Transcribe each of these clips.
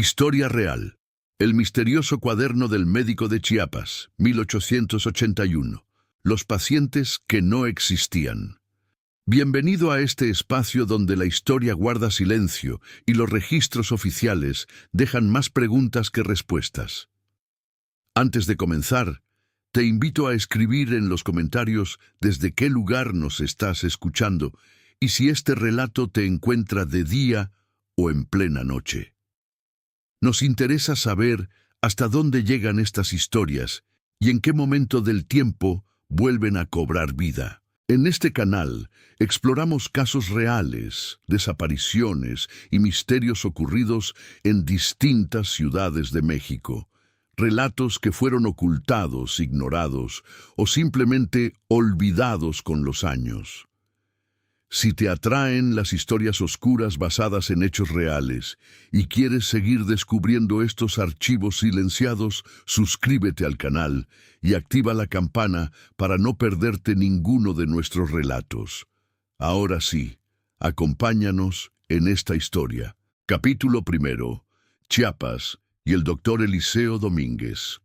Historia real. El misterioso cuaderno del médico de Chiapas, 1881. Los pacientes que no existían. Bienvenido a este espacio donde la historia guarda silencio y los registros oficiales dejan más preguntas que respuestas. Antes de comenzar, te invito a escribir en los comentarios desde qué lugar nos estás escuchando y si este relato te encuentra de día o en plena noche. Nos interesa saber hasta dónde llegan estas historias y en qué momento del tiempo vuelven a cobrar vida. En este canal exploramos casos reales, desapariciones y misterios ocurridos en distintas ciudades de México. Relatos que fueron ocultados, ignorados o simplemente olvidados con los años. Si te atraen las historias oscuras basadas en hechos reales y quieres seguir descubriendo estos archivos silenciados, suscríbete al canal y activa la campana para no perderte ninguno de nuestros relatos. Ahora sí, acompáñanos en esta historia. Capítulo 1. Chiapas y el Dr. Eliseo Domínguez.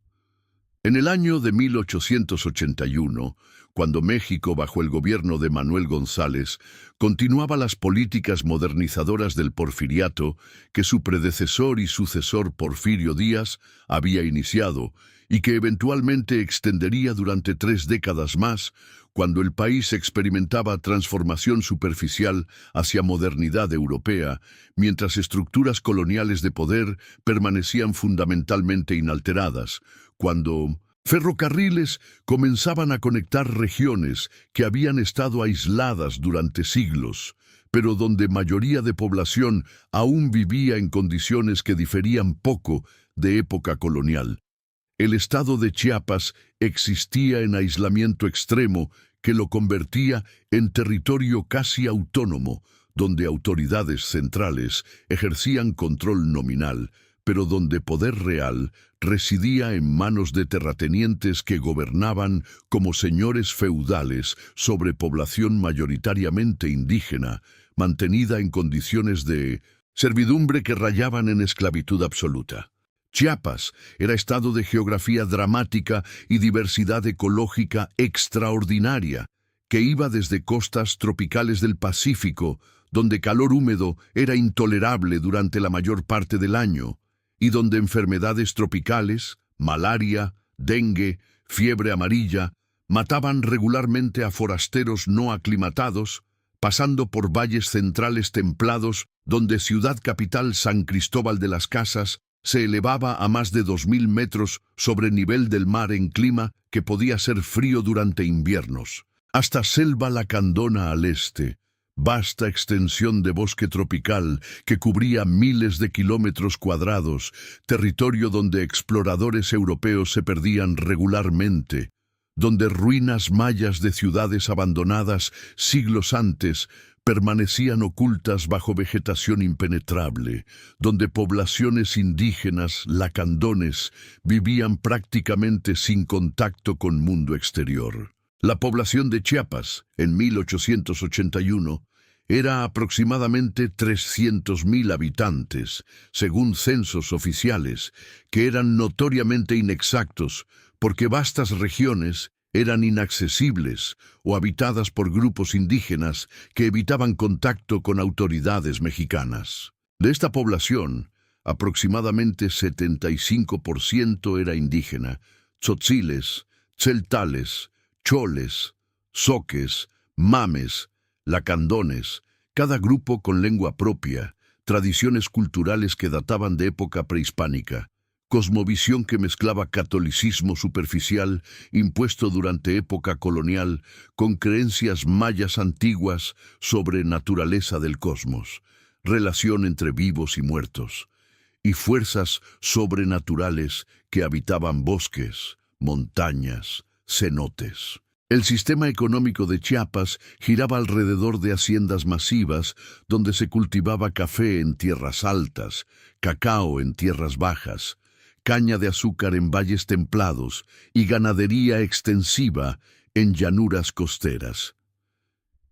En el año de 1881, cuando México, bajo el gobierno de Manuel González, continuaba las políticas modernizadoras del porfiriato que su predecesor y sucesor Porfirio Díaz había iniciado y que eventualmente extendería durante 3 décadas más, cuando el país experimentaba transformación superficial hacia modernidad europea, mientras estructuras coloniales de poder permanecían fundamentalmente inalteradas, cuando ferrocarriles comenzaban a conectar regiones que habían estado aisladas durante siglos, pero donde mayoría de población aún vivía en condiciones que diferían poco de época colonial. El estado de Chiapas existía en aislamiento extremo que lo convertía en territorio casi autónomo, donde autoridades centrales ejercían control nominal, pero donde poder real residía en manos de terratenientes que gobernaban como señores feudales sobre población mayoritariamente indígena, mantenida en condiciones de servidumbre que rayaban en esclavitud absoluta. Chiapas era estado de geografía dramática y diversidad ecológica extraordinaria, que iba desde costas tropicales del Pacífico, donde calor húmedo era intolerable durante la mayor parte del año, y donde enfermedades tropicales, malaria, dengue, fiebre amarilla, mataban regularmente a forasteros no aclimatados, pasando por valles centrales templados donde ciudad capital San Cristóbal de las Casas se elevaba a más de 2000 metros sobre nivel del mar en clima que podía ser frío durante inviernos, hasta Selva Lacandona al este, vasta extensión de bosque tropical que cubría miles de kilómetros cuadrados, territorio donde exploradores europeos se perdían regularmente, donde ruinas mayas de ciudades abandonadas siglos antes permanecían ocultas bajo vegetación impenetrable, donde poblaciones indígenas, lacandones, vivían prácticamente sin contacto con mundo exterior. La población de Chiapas, en 1881, era aproximadamente 300.000 habitantes, según censos oficiales, que eran notoriamente inexactos porque vastas regiones eran inaccesibles o habitadas por grupos indígenas que evitaban contacto con autoridades mexicanas. De esta población, aproximadamente 75% era indígena: tzotziles, tzeltales, choles, zoques, mames, lacandones, cada grupo con lengua propia, tradiciones culturales que databan de época prehispánica, cosmovisión que mezclaba catolicismo superficial impuesto durante época colonial con creencias mayas antiguas sobre naturaleza del cosmos, relación entre vivos y muertos, y fuerzas sobrenaturales que habitaban bosques, montañas, cenotes. El sistema económico de Chiapas giraba alrededor de haciendas masivas donde se cultivaba café en tierras altas, cacao en tierras bajas, caña de azúcar en valles templados y ganadería extensiva en llanuras costeras.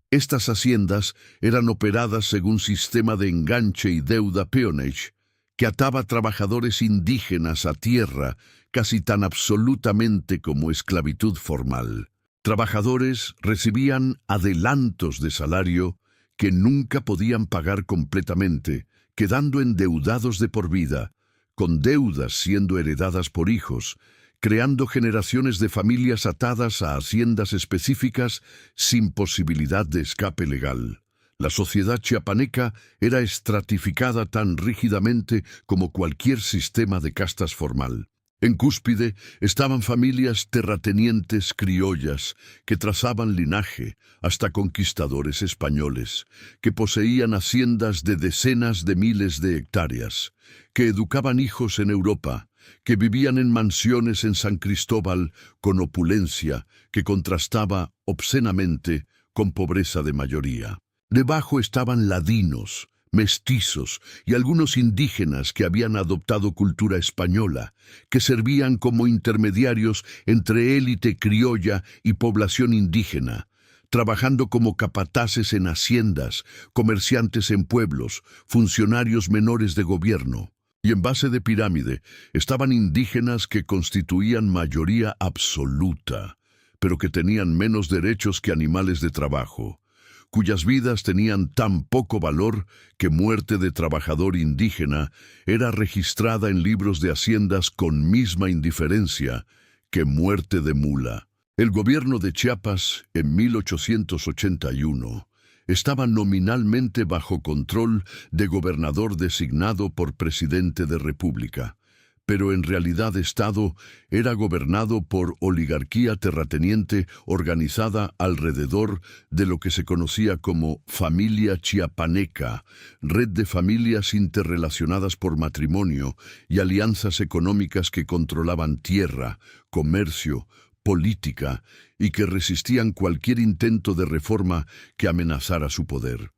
Estas haciendas eran operadas según sistema de enganche y deuda peonage, que ataba trabajadores indígenas a tierra casi tan absolutamente como esclavitud formal. Trabajadores recibían adelantos de salario que nunca podían pagar completamente, quedando endeudados de por vida, con deudas siendo heredadas por hijos, creando generaciones de familias atadas a haciendas específicas sin posibilidad de escape legal. La sociedad chiapaneca era estratificada tan rígidamente como cualquier sistema de castas formal. En cúspide estaban familias terratenientes criollas que trazaban linaje hasta conquistadores españoles, que poseían haciendas de decenas de miles de hectáreas, que educaban hijos en Europa, que vivían en mansiones en San Cristóbal con opulencia que contrastaba obscenamente con pobreza de mayoría. Debajo estaban ladinos, mestizos y algunos indígenas que habían adoptado cultura española, que servían como intermediarios entre élite criolla y población indígena, trabajando como capataces en haciendas, comerciantes en pueblos, funcionarios menores de gobierno. Y en base de pirámide estaban indígenas que constituían mayoría absoluta, pero que tenían menos derechos que animales de trabajo, cuyas vidas tenían tan poco valor que muerte de trabajador indígena era registrada en libros de haciendas con misma indiferencia que muerte de mula. El gobierno de Chiapas, en 1881, estaba nominalmente bajo control de gobernador designado por presidente de República, pero en realidad Estado era gobernado por oligarquía terrateniente organizada alrededor de lo que se conocía como familia chiapaneca, red de familias interrelacionadas por matrimonio y alianzas económicas que controlaban tierra, comercio, política y que resistían cualquier intento de reforma que amenazara su poder.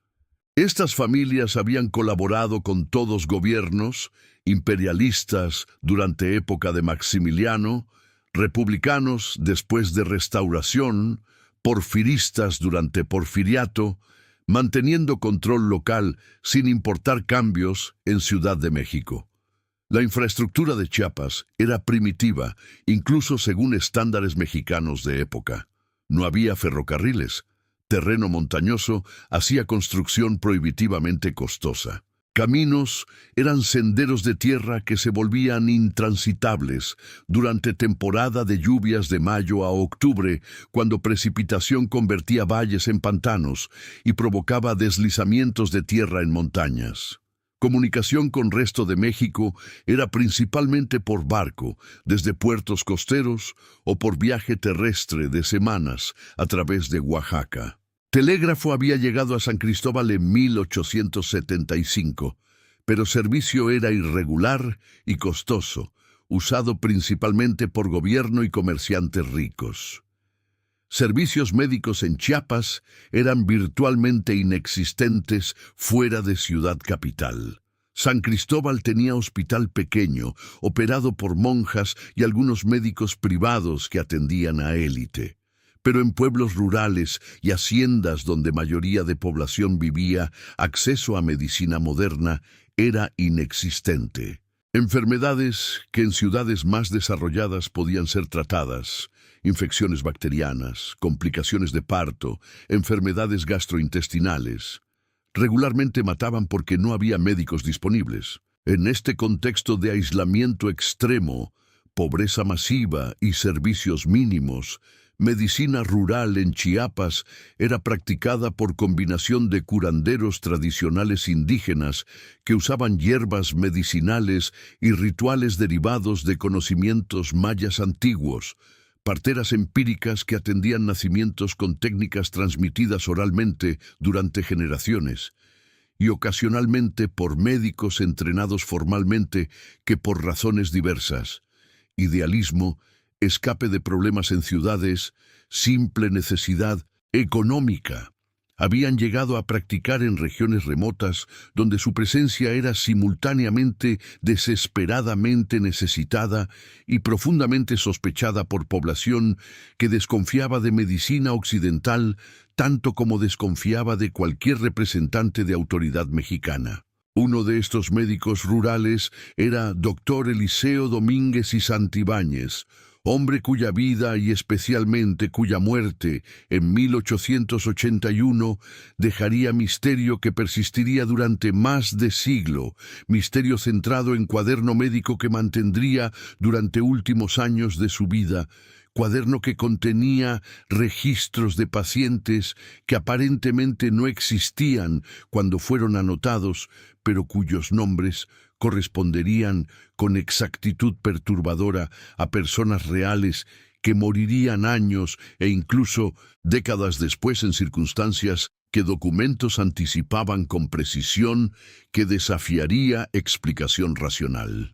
Estas familias habían colaborado con todos gobiernos, imperialistas durante época de Maximiliano, republicanos después de Restauración, porfiristas durante Porfiriato, manteniendo control local sin importar cambios en Ciudad de México. La infraestructura de Chiapas era primitiva, incluso según estándares mexicanos de época. No había ferrocarriles. Terreno montañoso hacía construcción prohibitivamente costosa. Caminos eran senderos de tierra que se volvían intransitables durante temporada de lluvias de mayo a octubre, cuando precipitación convertía valles en pantanos y provocaba deslizamientos de tierra en montañas. Comunicación con resto de México era principalmente por barco, desde puertos costeros o por viaje terrestre de semanas a través de Oaxaca. Telégrafo había llegado a San Cristóbal en 1875, pero servicio era irregular y costoso, usado principalmente por gobierno y comerciantes ricos. Servicios médicos en Chiapas eran virtualmente inexistentes fuera de Ciudad Capital. San Cristóbal tenía hospital pequeño, operado por monjas y algunos médicos privados que atendían a élite. Pero en pueblos rurales y haciendas donde mayoría de población vivía, acceso a medicina moderna era inexistente. Enfermedades que en ciudades más desarrolladas podían ser tratadas, infecciones bacterianas, complicaciones de parto, enfermedades gastrointestinales, regularmente mataban porque no había médicos disponibles. En este contexto de aislamiento extremo, pobreza masiva y servicios mínimos, medicina rural en Chiapas era practicada por combinación de curanderos tradicionales indígenas que usaban hierbas medicinales y rituales derivados de conocimientos mayas antiguos, parteras empíricas que atendían nacimientos con técnicas transmitidas oralmente durante generaciones, y ocasionalmente por médicos entrenados formalmente que por razones diversas, idealismo, escape de problemas en ciudades, simple necesidad económica, habían llegado a practicar en regiones remotas donde su presencia era simultáneamente desesperadamente necesitada y profundamente sospechada por población que desconfiaba de medicina occidental tanto como desconfiaba de cualquier representante de autoridad mexicana. Uno de estos médicos rurales era doctor Eliseo Domínguez y Santibáñez, hombre cuya vida y especialmente cuya muerte en 1881 dejaría misterio que persistiría durante más de siglo, misterio centrado en cuaderno médico que mantendría durante últimos años de su vida, cuaderno que contenía registros de pacientes que aparentemente no existían cuando fueron anotados, pero cuyos nombres corresponderían con exactitud perturbadora a personas reales que morirían años e incluso décadas después en circunstancias que documentos anticipaban con precisión que desafiaría explicación racional.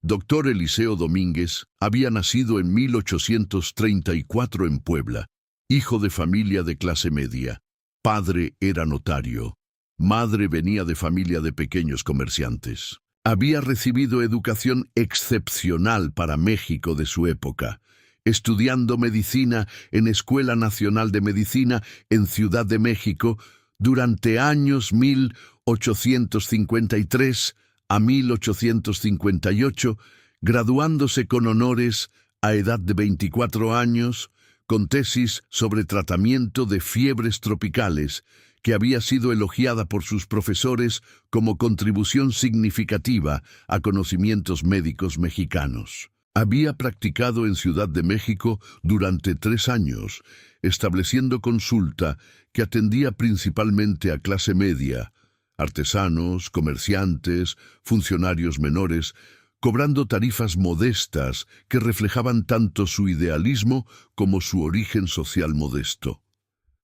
Doctor Eliseo Domínguez había nacido en 1834 en Puebla, hijo de familia de clase media. Padre era notario. Madre venía de familia de pequeños comerciantes. Había recibido educación excepcional para México de su época, estudiando medicina en Escuela Nacional de Medicina en Ciudad de México durante años 1853 a 1858, graduándose con honores a edad de 24 años, con tesis sobre tratamiento de fiebres tropicales, que había sido elogiada por sus profesores como contribución significativa a conocimientos médicos mexicanos. Había practicado en Ciudad de México durante 3 años, estableciendo consulta que atendía principalmente a clase media, artesanos, comerciantes, funcionarios menores, cobrando tarifas modestas que reflejaban tanto su idealismo como su origen social modesto.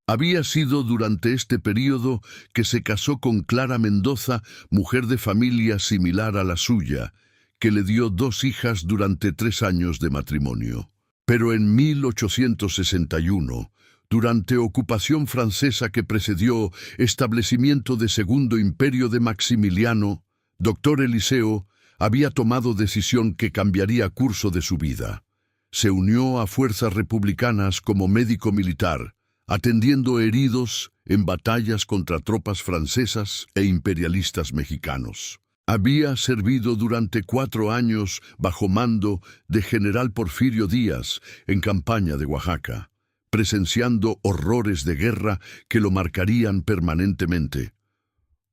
Había sido durante este período que se casó con Clara Mendoza, mujer de familia similar a la suya, que le dio 2 hijas durante 3 años de matrimonio. Pero en 1861, durante ocupación francesa que precedió establecimiento de Segundo Imperio de Maximiliano, doctor Eliseo había tomado decisión que cambiaría curso de su vida. Se unió a fuerzas republicanas como médico militar, atendiendo heridos en batallas contra tropas francesas e imperialistas mexicanos. Había servido durante 4 años bajo mando de General Porfirio Díaz en campaña de Oaxaca, presenciando horrores de guerra que lo marcarían permanentemente.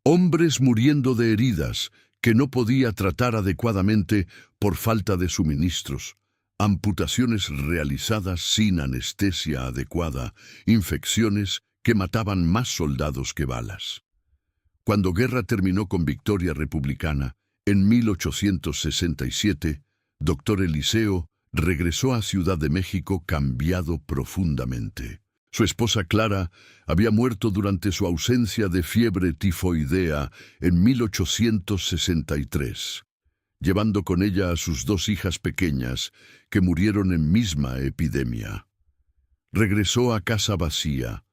Hombres muriendo de heridas que no podía tratar adecuadamente por falta de suministros, amputaciones realizadas sin anestesia adecuada, infecciones que mataban más soldados que balas. Cuando guerra terminó con victoria republicana, en 1867, doctor Eliseo regresó a Ciudad de México cambiado profundamente. Su esposa Clara había muerto durante su ausencia de fiebre tifoidea en 1863. Llevando con ella a sus 2 hijas pequeñas, que murieron en misma epidemia. Regresó a casa vacía,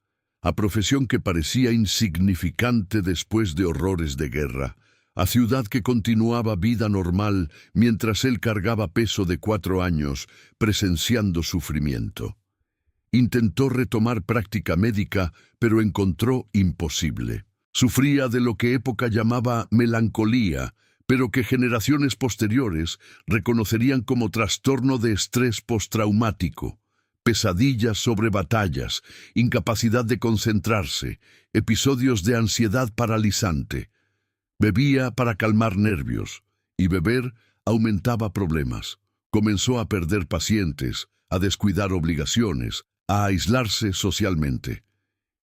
a profesión que parecía insignificante después de horrores de guerra, a ciudad que continuaba vida normal mientras él cargaba peso de 4 años, presenciando sufrimiento. Intentó retomar práctica médica, pero encontró imposible. Sufría de lo que época llamaba melancolía, pero que generaciones posteriores reconocerían como trastorno de estrés postraumático, pesadillas sobre batallas, incapacidad de concentrarse, episodios de ansiedad paralizante. Bebía para calmar nervios, y beber aumentaba problemas. Comenzó a perder pacientes, a descuidar obligaciones, a aislarse socialmente.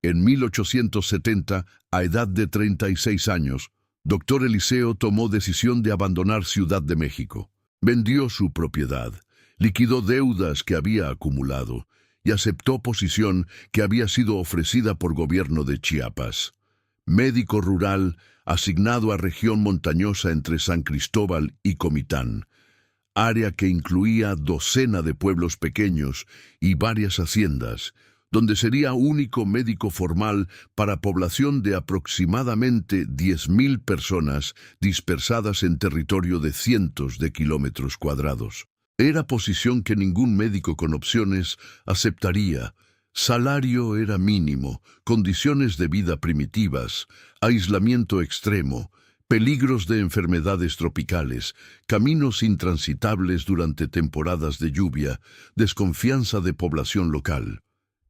En 1870, a edad de 36 años, doctor Eliseo tomó decisión de abandonar Ciudad de México. Vendió su propiedad, liquidó deudas que había acumulado y aceptó posición que había sido ofrecida por gobierno de Chiapas. Médico rural asignado a región montañosa entre San Cristóbal y Comitán, área que incluía docena de pueblos pequeños y varias haciendas, donde sería único médico formal para población de aproximadamente 10.000 personas dispersadas en territorio de cientos de kilómetros cuadrados. Era posición que ningún médico con opciones aceptaría. Salario era mínimo, condiciones de vida primitivas, aislamiento extremo, Peligros de enfermedades tropicales, caminos intransitables durante temporadas de lluvia, desconfianza de población local.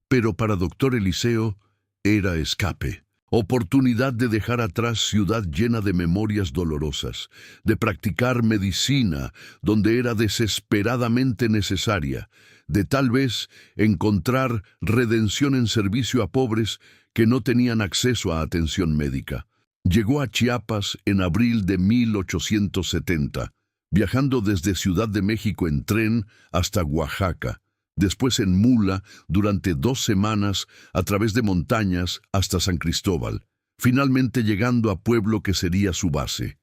Pero para Dr. Eliseo era escape. Oportunidad de dejar atrás ciudad llena de memorias dolorosas, de practicar medicina donde era desesperadamente necesaria, de tal vez encontrar redención en servicio a pobres que no tenían acceso a atención médica. Llegó a Chiapas en abril de 1870, viajando desde Ciudad de México en tren hasta Oaxaca, después en mula durante 2 semanas a través de montañas hasta San Cristóbal, finalmente llegando a pueblo que sería su base.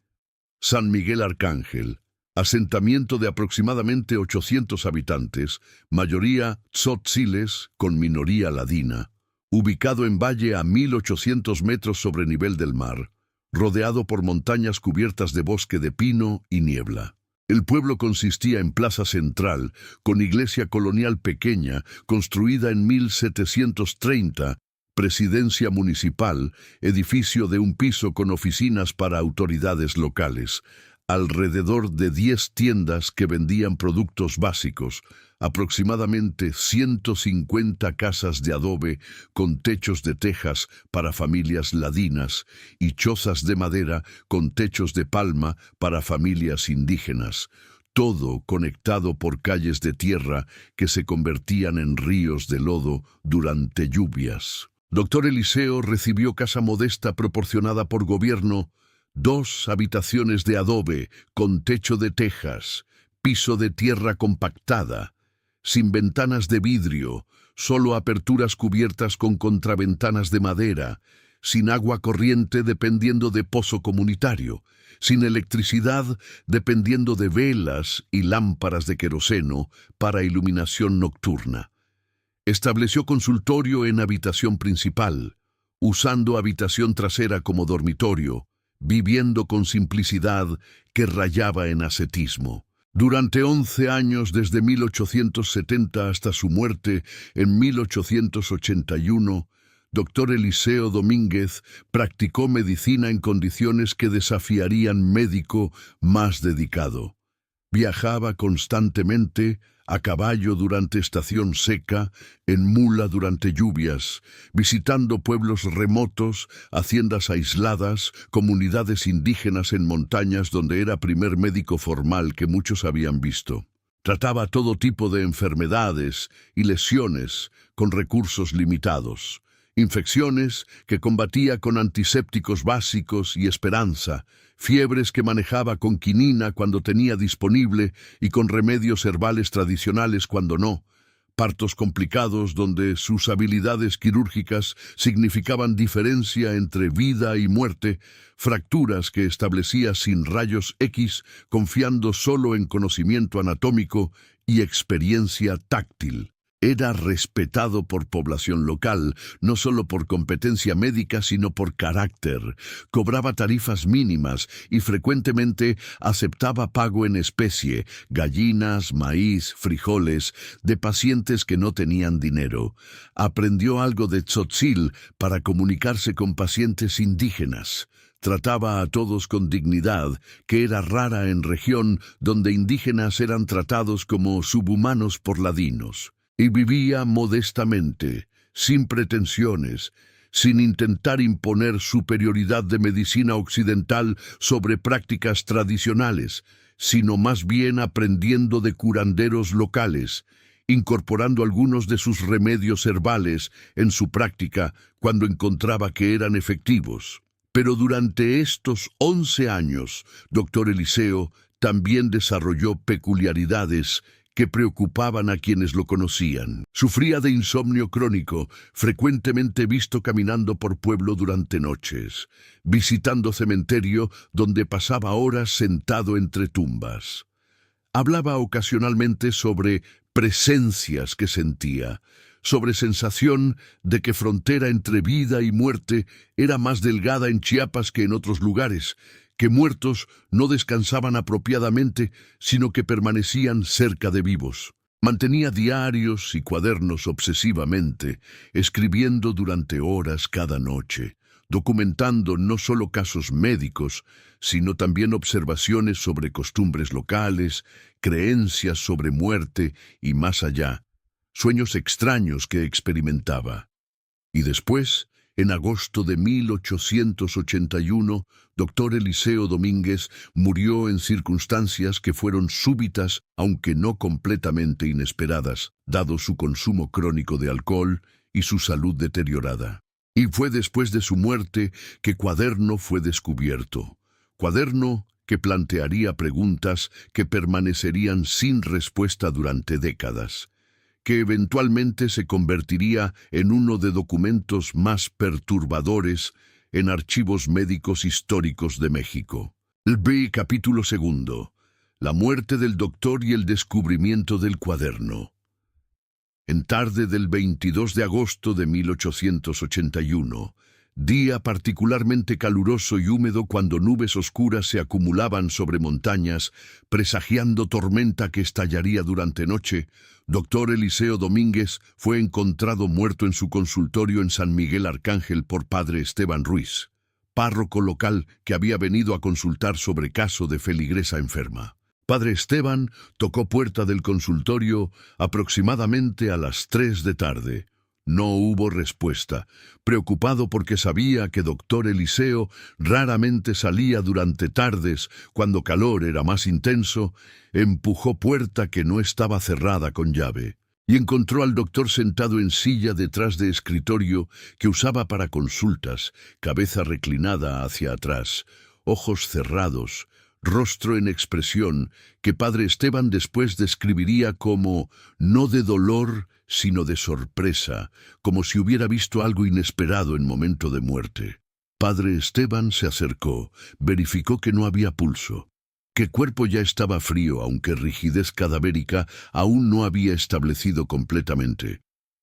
San Miguel Arcángel, asentamiento de aproximadamente 800 habitantes, mayoría tzotziles con minoría ladina, ubicado en valle a 1800 metros sobre nivel del mar, rodeado por montañas cubiertas de bosque de pino y niebla. El pueblo consistía en plaza central, con iglesia colonial pequeña, construida en 1730, presidencia municipal, edificio de un piso con oficinas para autoridades locales, alrededor de 10 tiendas que vendían productos básicos, aproximadamente 150 casas de adobe con techos de tejas para familias ladinas y chozas de madera con techos de palma para familias indígenas, todo conectado por calles de tierra que se convertían en ríos de lodo durante lluvias. Dr. Eliseo recibió casa modesta proporcionada por gobierno, 2 habitaciones de adobe con techo de tejas, piso de tierra compactada, sin ventanas de vidrio, solo aperturas cubiertas con contraventanas de madera, sin agua corriente dependiendo de pozo comunitario, sin electricidad dependiendo de velas y lámparas de queroseno para iluminación nocturna. Estableció consultorio en habitación principal, usando habitación trasera como dormitorio, viviendo con simplicidad que rayaba en ascetismo. Durante 11 años, desde 1870 hasta su muerte en 1881, Dr. Eliseo Domínguez practicó medicina en condiciones que desafiarían médico más dedicado. Viajaba constantemente, a caballo durante estación seca, en mula durante lluvias, visitando pueblos remotos, haciendas aisladas, comunidades indígenas en montañas donde era primer médico formal que muchos habían visto. Trataba todo tipo de enfermedades y lesiones con recursos limitados. Infecciones que combatía con antisépticos básicos y esperanza, fiebres que manejaba con quinina cuando tenía disponible y con remedios herbales tradicionales cuando no, partos complicados donde sus habilidades quirúrgicas significaban diferencia entre vida y muerte, fracturas que establecía sin rayos X, confiando solo en conocimiento anatómico y experiencia táctil. Era respetado por población local, no solo por competencia médica, sino por carácter. Cobraba tarifas mínimas y frecuentemente aceptaba pago en especie, gallinas, maíz, frijoles, de pacientes que no tenían dinero. Aprendió algo de tzotzil para comunicarse con pacientes indígenas. Trataba a todos con dignidad, que era rara en región donde indígenas eran tratados como subhumanos por ladinos. Y vivía modestamente, sin pretensiones, sin intentar imponer superioridad de medicina occidental sobre prácticas tradicionales, sino más bien aprendiendo de curanderos locales, incorporando algunos de sus remedios herbales en su práctica cuando encontraba que eran efectivos. Pero durante estos 11 años, Dr. Eliseo también desarrolló peculiaridades que preocupaban a quienes lo conocían. Sufría de insomnio crónico, frecuentemente visto caminando por pueblo durante noches, visitando cementerio donde pasaba horas sentado entre tumbas. Hablaba ocasionalmente sobre presencias que sentía, sobre sensación de que frontera entre vida y muerte era más delgada en Chiapas que en otros lugares, que muertos no descansaban apropiadamente, sino que permanecían cerca de vivos. Mantenía diarios y cuadernos obsesivamente, escribiendo durante horas cada noche, documentando no solo casos médicos, sino también observaciones sobre costumbres locales, creencias sobre muerte y más allá, sueños extraños que experimentaba. Y después, en agosto de 1881, doctor Eliseo Domínguez murió en circunstancias que fueron súbitas, aunque no completamente inesperadas, dado su consumo crónico de alcohol y su salud deteriorada. Y fue después de su muerte que Cuaderno fue descubierto. Cuaderno que plantearía preguntas que permanecerían sin respuesta durante décadas, que eventualmente se convertiría en uno de documentos más perturbadores en archivos médicos históricos de México. El B, capítulo 2. La muerte del doctor y el descubrimiento del cuaderno. En tarde del 22 de agosto de 1881, día particularmente caluroso y húmedo cuando nubes oscuras se acumulaban sobre montañas, presagiando tormenta que estallaría durante noche, doctor Eliseo Domínguez fue encontrado muerto en su consultorio en San Miguel Arcángel por padre Esteban Ruiz, párroco local que había venido a consultar sobre caso de feligresa enferma. Padre Esteban tocó puerta del consultorio aproximadamente a las 3 de tarde. No hubo respuesta, preocupado porque sabía que doctor Eliseo raramente salía durante tardes cuando calor era más intenso, empujó puerta que no estaba cerrada con llave y encontró al doctor sentado en silla detrás de escritorio que usaba para consultas, cabeza reclinada hacia atrás, ojos cerrados, rostro en expresión que padre Esteban después describiría como no de dolor, sino de sorpresa, como si hubiera visto algo inesperado en momento de muerte. Padre Esteban se acercó, verificó que no había pulso, que el cuerpo ya estaba frío, aunque rigidez cadavérica aún no había establecido completamente,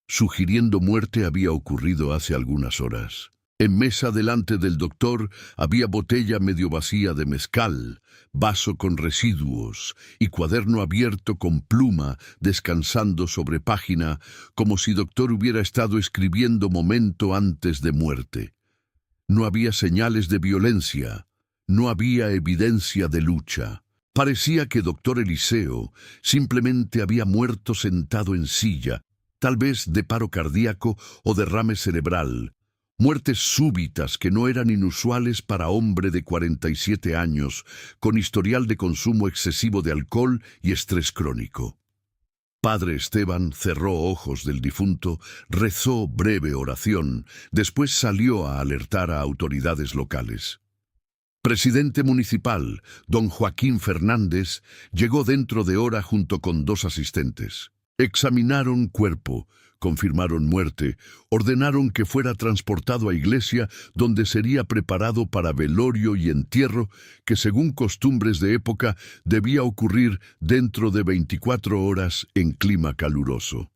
sugiriendo muerte había ocurrido hace algunas horas. En mesa delante del doctor había botella medio vacía de mezcal, vaso con residuos y cuaderno abierto con pluma descansando sobre página, como si doctor hubiera estado escribiendo momento antes de muerte. No había señales de violencia, no había evidencia de lucha. Parecía que doctor Eliseo simplemente había muerto sentado en silla, tal vez de paro cardíaco o derrame cerebral. Muertes súbitas que no eran inusuales para hombre de 47 años, con historial de consumo excesivo de alcohol y estrés crónico. Padre Esteban cerró ojos del difunto, rezó breve oración, después salió a alertar a autoridades locales. Presidente municipal, don Joaquín Fernández, llegó dentro de hora junto con 2 asistentes. Examinaron cuerpo, confirmaron muerte, ordenaron que fuera transportado a iglesia donde sería preparado para velorio y entierro que según costumbres de época debía ocurrir dentro de 24 horas en clima caluroso.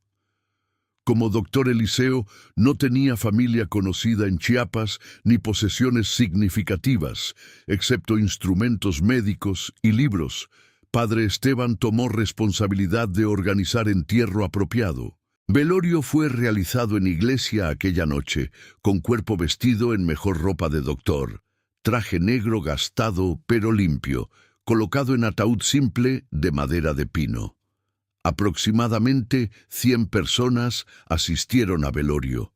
Como doctor Eliseo no tenía familia conocida en Chiapas ni posesiones significativas, excepto instrumentos médicos y libros, padre Esteban tomó responsabilidad de organizar entierro apropiado. Velorio fue realizado en iglesia aquella noche, con cuerpo vestido en mejor ropa de doctor, traje negro gastado pero limpio, colocado en ataúd simple de madera de pino. Aproximadamente 100 personas asistieron a velorio.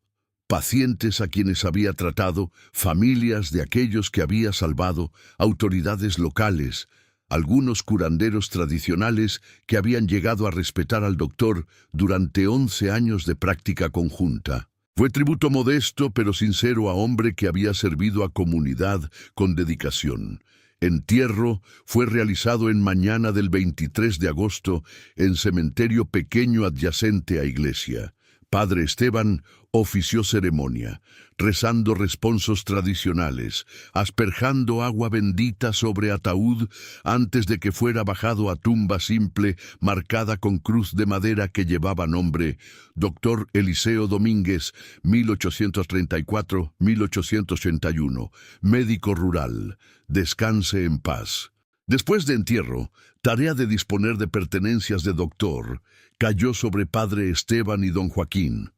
Pacientes a quienes había tratado, familias de aquellos que había salvado, autoridades locales, algunos curanderos tradicionales que habían llegado a respetar al doctor durante 11 años de práctica conjunta. Fue tributo modesto pero sincero a hombre que había servido a comunidad con dedicación. Entierro fue realizado en mañana del 23 de agosto en cementerio pequeño adyacente a iglesia. Padre Esteban ofició ceremonia, rezando responsos tradicionales, asperjando agua bendita sobre ataúd antes de que fuera bajado a tumba simple marcada con cruz de madera que llevaba nombre Dr. Eliseo Domínguez, 1834-1881, médico rural. Descanse en paz. Después de entierro, tarea de disponer de pertenencias de doctor cayó sobre padre Esteban y don Joaquín.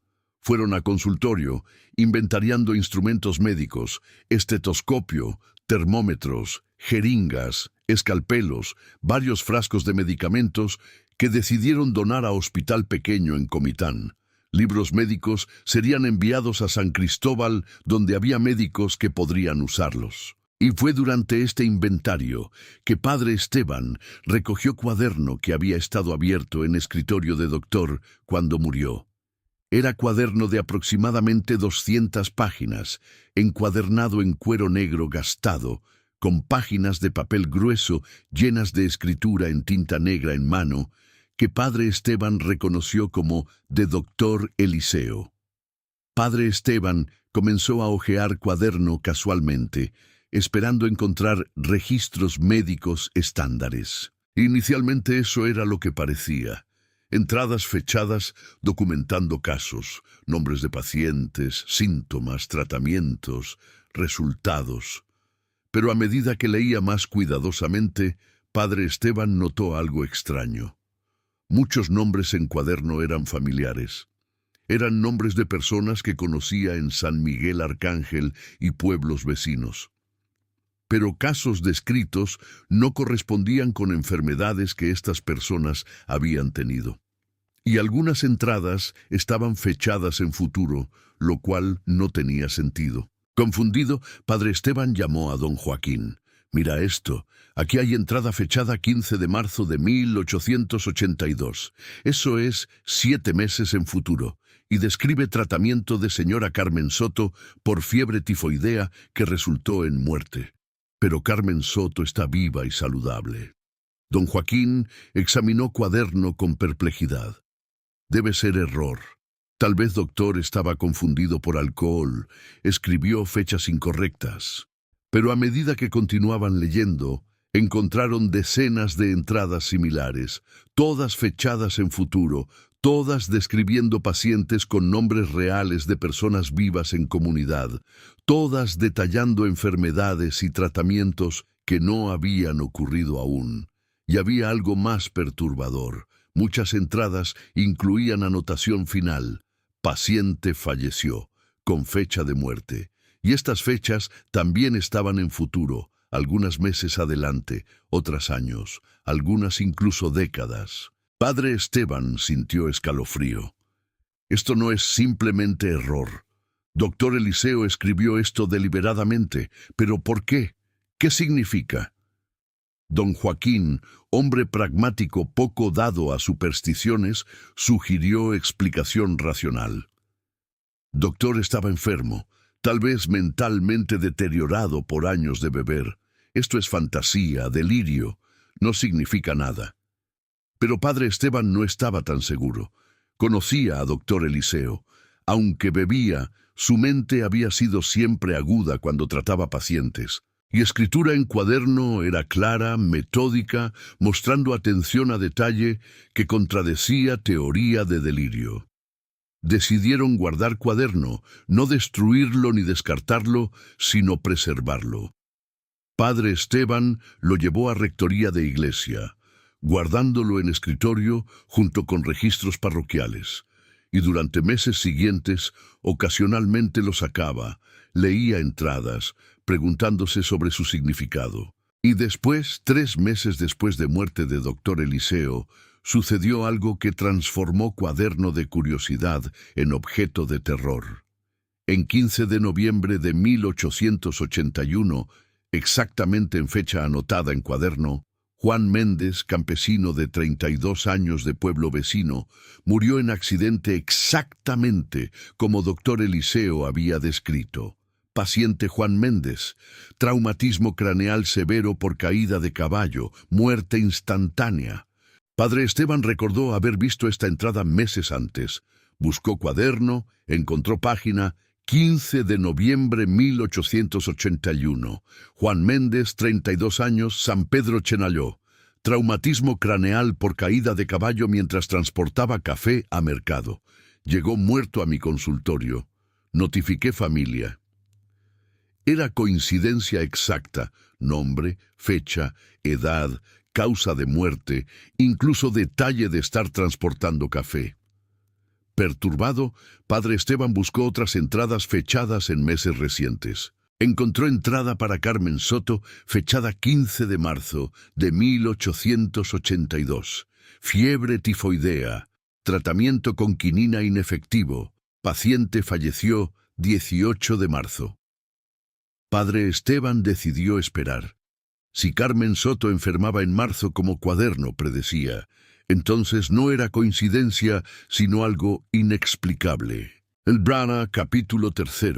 Fueron a consultorio, inventariando instrumentos médicos, estetoscopio, termómetros, jeringas, escalpelos, varios frascos de medicamentos que decidieron donar a Hospital Pequeño en Comitán. Libros médicos serían enviados a San Cristóbal, donde había médicos que podrían usarlos. Y fue durante este inventario que Padre Esteban recogió cuaderno que había estado abierto en escritorio de doctor cuando murió. Era cuaderno de aproximadamente 200 páginas, encuadernado en cuero negro gastado, con páginas de papel grueso llenas de escritura en tinta negra en mano, que Padre Esteban reconoció como de Doctor Eliseo. Padre Esteban comenzó a hojear cuaderno casualmente, esperando encontrar registros médicos estándares. Inicialmente eso era lo que parecía. Entradas fechadas documentando casos, nombres de pacientes, síntomas, tratamientos, resultados. Pero a medida que leía más cuidadosamente, Padre Esteban notó algo extraño. Muchos nombres en cuaderno eran familiares. Eran nombres de personas que conocía en San Miguel Arcángel y pueblos vecinos. Pero casos descritos no correspondían con enfermedades que estas personas habían tenido. Y algunas entradas estaban fechadas en futuro, lo cual no tenía sentido. Confundido, Padre Esteban llamó a don Joaquín. «Mira esto, aquí hay entrada fechada 15 de marzo de 1882. Eso es 7 meses en futuro, y describe tratamiento de señora Carmen Soto por fiebre tifoidea que resultó en muerte. Pero Carmen Soto está viva y saludable». Don Joaquín examinó cuaderno con perplejidad. «Debe ser error. Tal vez doctor estaba confundido por alcohol, escribió fechas incorrectas». Pero a medida que continuaban leyendo, encontraron decenas de entradas similares, todas fechadas en futuro, todas describiendo pacientes con nombres reales de personas vivas en comunidad, todas detallando enfermedades y tratamientos que no habían ocurrido aún. Y había algo más perturbador. Muchas entradas incluían anotación final: paciente falleció, con fecha de muerte. Y estas fechas también estaban en futuro, algunas meses adelante, otras años, algunas incluso décadas. Padre Esteban sintió escalofrío. Esto no es simplemente error. Doctor Eliseo escribió esto deliberadamente, pero ¿por qué? ¿Qué significa? Don Joaquín, hombre pragmático poco dado a supersticiones, sugirió explicación racional. Doctor estaba enfermo, tal vez mentalmente deteriorado por años de beber. Esto es fantasía, delirio, no significa nada. Pero Padre Esteban no estaba tan seguro. Conocía a Doctor Eliseo. Aunque bebía, su mente había sido siempre aguda cuando trataba pacientes. Y escritura en cuaderno era clara, metódica, mostrando atención a detalle que contradecía teoría de delirio. Decidieron guardar cuaderno, no destruirlo ni descartarlo, sino preservarlo. Padre Esteban lo llevó a rectoría de iglesia, guardándolo en escritorio junto con registros parroquiales. Y durante meses siguientes, ocasionalmente lo sacaba, leía entradas, preguntándose sobre su significado. Y después, 3 meses después de muerte de Doctor Eliseo, sucedió algo que transformó cuaderno de curiosidad en objeto de terror. En 15 de noviembre de 1881, exactamente en fecha anotada en cuaderno, Juan Méndez, campesino de 32 años de pueblo vecino, murió en accidente exactamente como Doctor Eliseo había descrito. Paciente Juan Méndez, traumatismo craneal severo por caída de caballo, muerte instantánea. Padre Esteban recordó haber visto esta entrada meses antes. Buscó cuaderno, encontró página 15 de noviembre 1881. Juan Méndez, 32 años, San Pedro Chenalló. Traumatismo craneal por caída de caballo mientras transportaba café a mercado. Llegó muerto a mi consultorio. Notifiqué familia. Era coincidencia exacta: nombre, fecha, edad, causa de muerte, incluso detalle de estar transportando café. Perturbado, Padre Esteban buscó otras entradas fechadas en meses recientes. Encontró entrada para Carmen Soto, fechada 15 de marzo de 1882. Fiebre tifoidea. Tratamiento con quinina inefectivo. Paciente falleció 18 de marzo. Padre Esteban decidió esperar. Si Carmen Soto enfermaba en marzo como Cuaderno predecía, entonces no era coincidencia, sino algo inexplicable. El Brana, capítulo 3.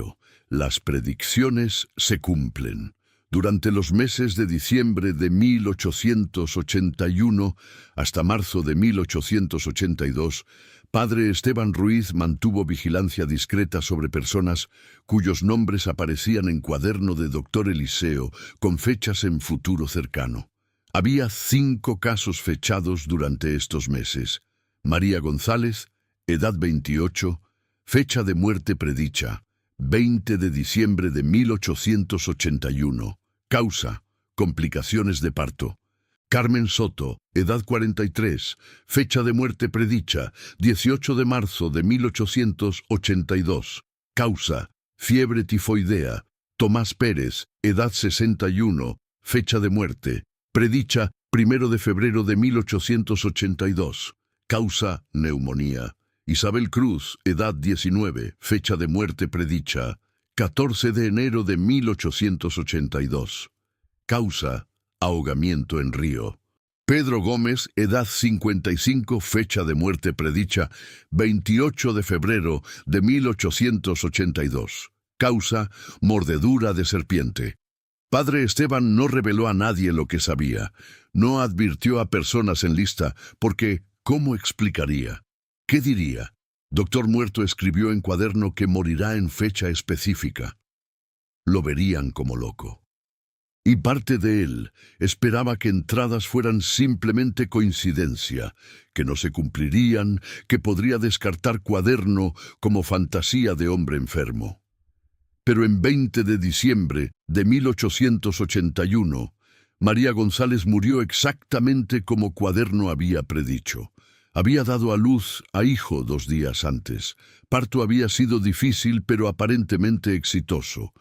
Las predicciones se cumplen. Durante los meses de diciembre de 1881 hasta marzo de 1882, Padre Esteban Ruiz mantuvo vigilancia discreta sobre personas cuyos nombres aparecían en Cuaderno de Dr. Eliseo con fechas en futuro cercano. Había 5 casos fechados durante estos meses. María González, edad 28, fecha de muerte predicha, 20 de diciembre de 1881. Causa, complicaciones de parto. Carmen Soto, edad 43, fecha de muerte predicha, 18 de marzo de 1882. Causa, fiebre tifoidea. Tomás Pérez, edad 61, fecha de muerte predicha, 1 de febrero de 1882. Causa, neumonía. Isabel Cruz, edad 19, fecha de muerte predicha, 14 de enero de 1882. Causa, ahogamiento en río. Pedro Gómez, edad 55, fecha de muerte predicha, 28 de febrero de 1882. Causa, mordedura de serpiente. Padre Esteban no reveló a nadie lo que sabía. No advirtió a personas en lista, porque ¿cómo explicaría? ¿Qué diría? Doctor Muerto escribió en Cuaderno que morirá en fecha específica. Lo verían como loco. Y parte de él esperaba que entradas fueran simplemente coincidencia, que no se cumplirían, que podría descartar Cuaderno como fantasía de hombre enfermo. Pero en 20 de diciembre de 1881, María González murió exactamente como Cuaderno había predicho. Había dado a luz a hijo 2 días antes. Parto había sido difícil, pero aparentemente exitoso.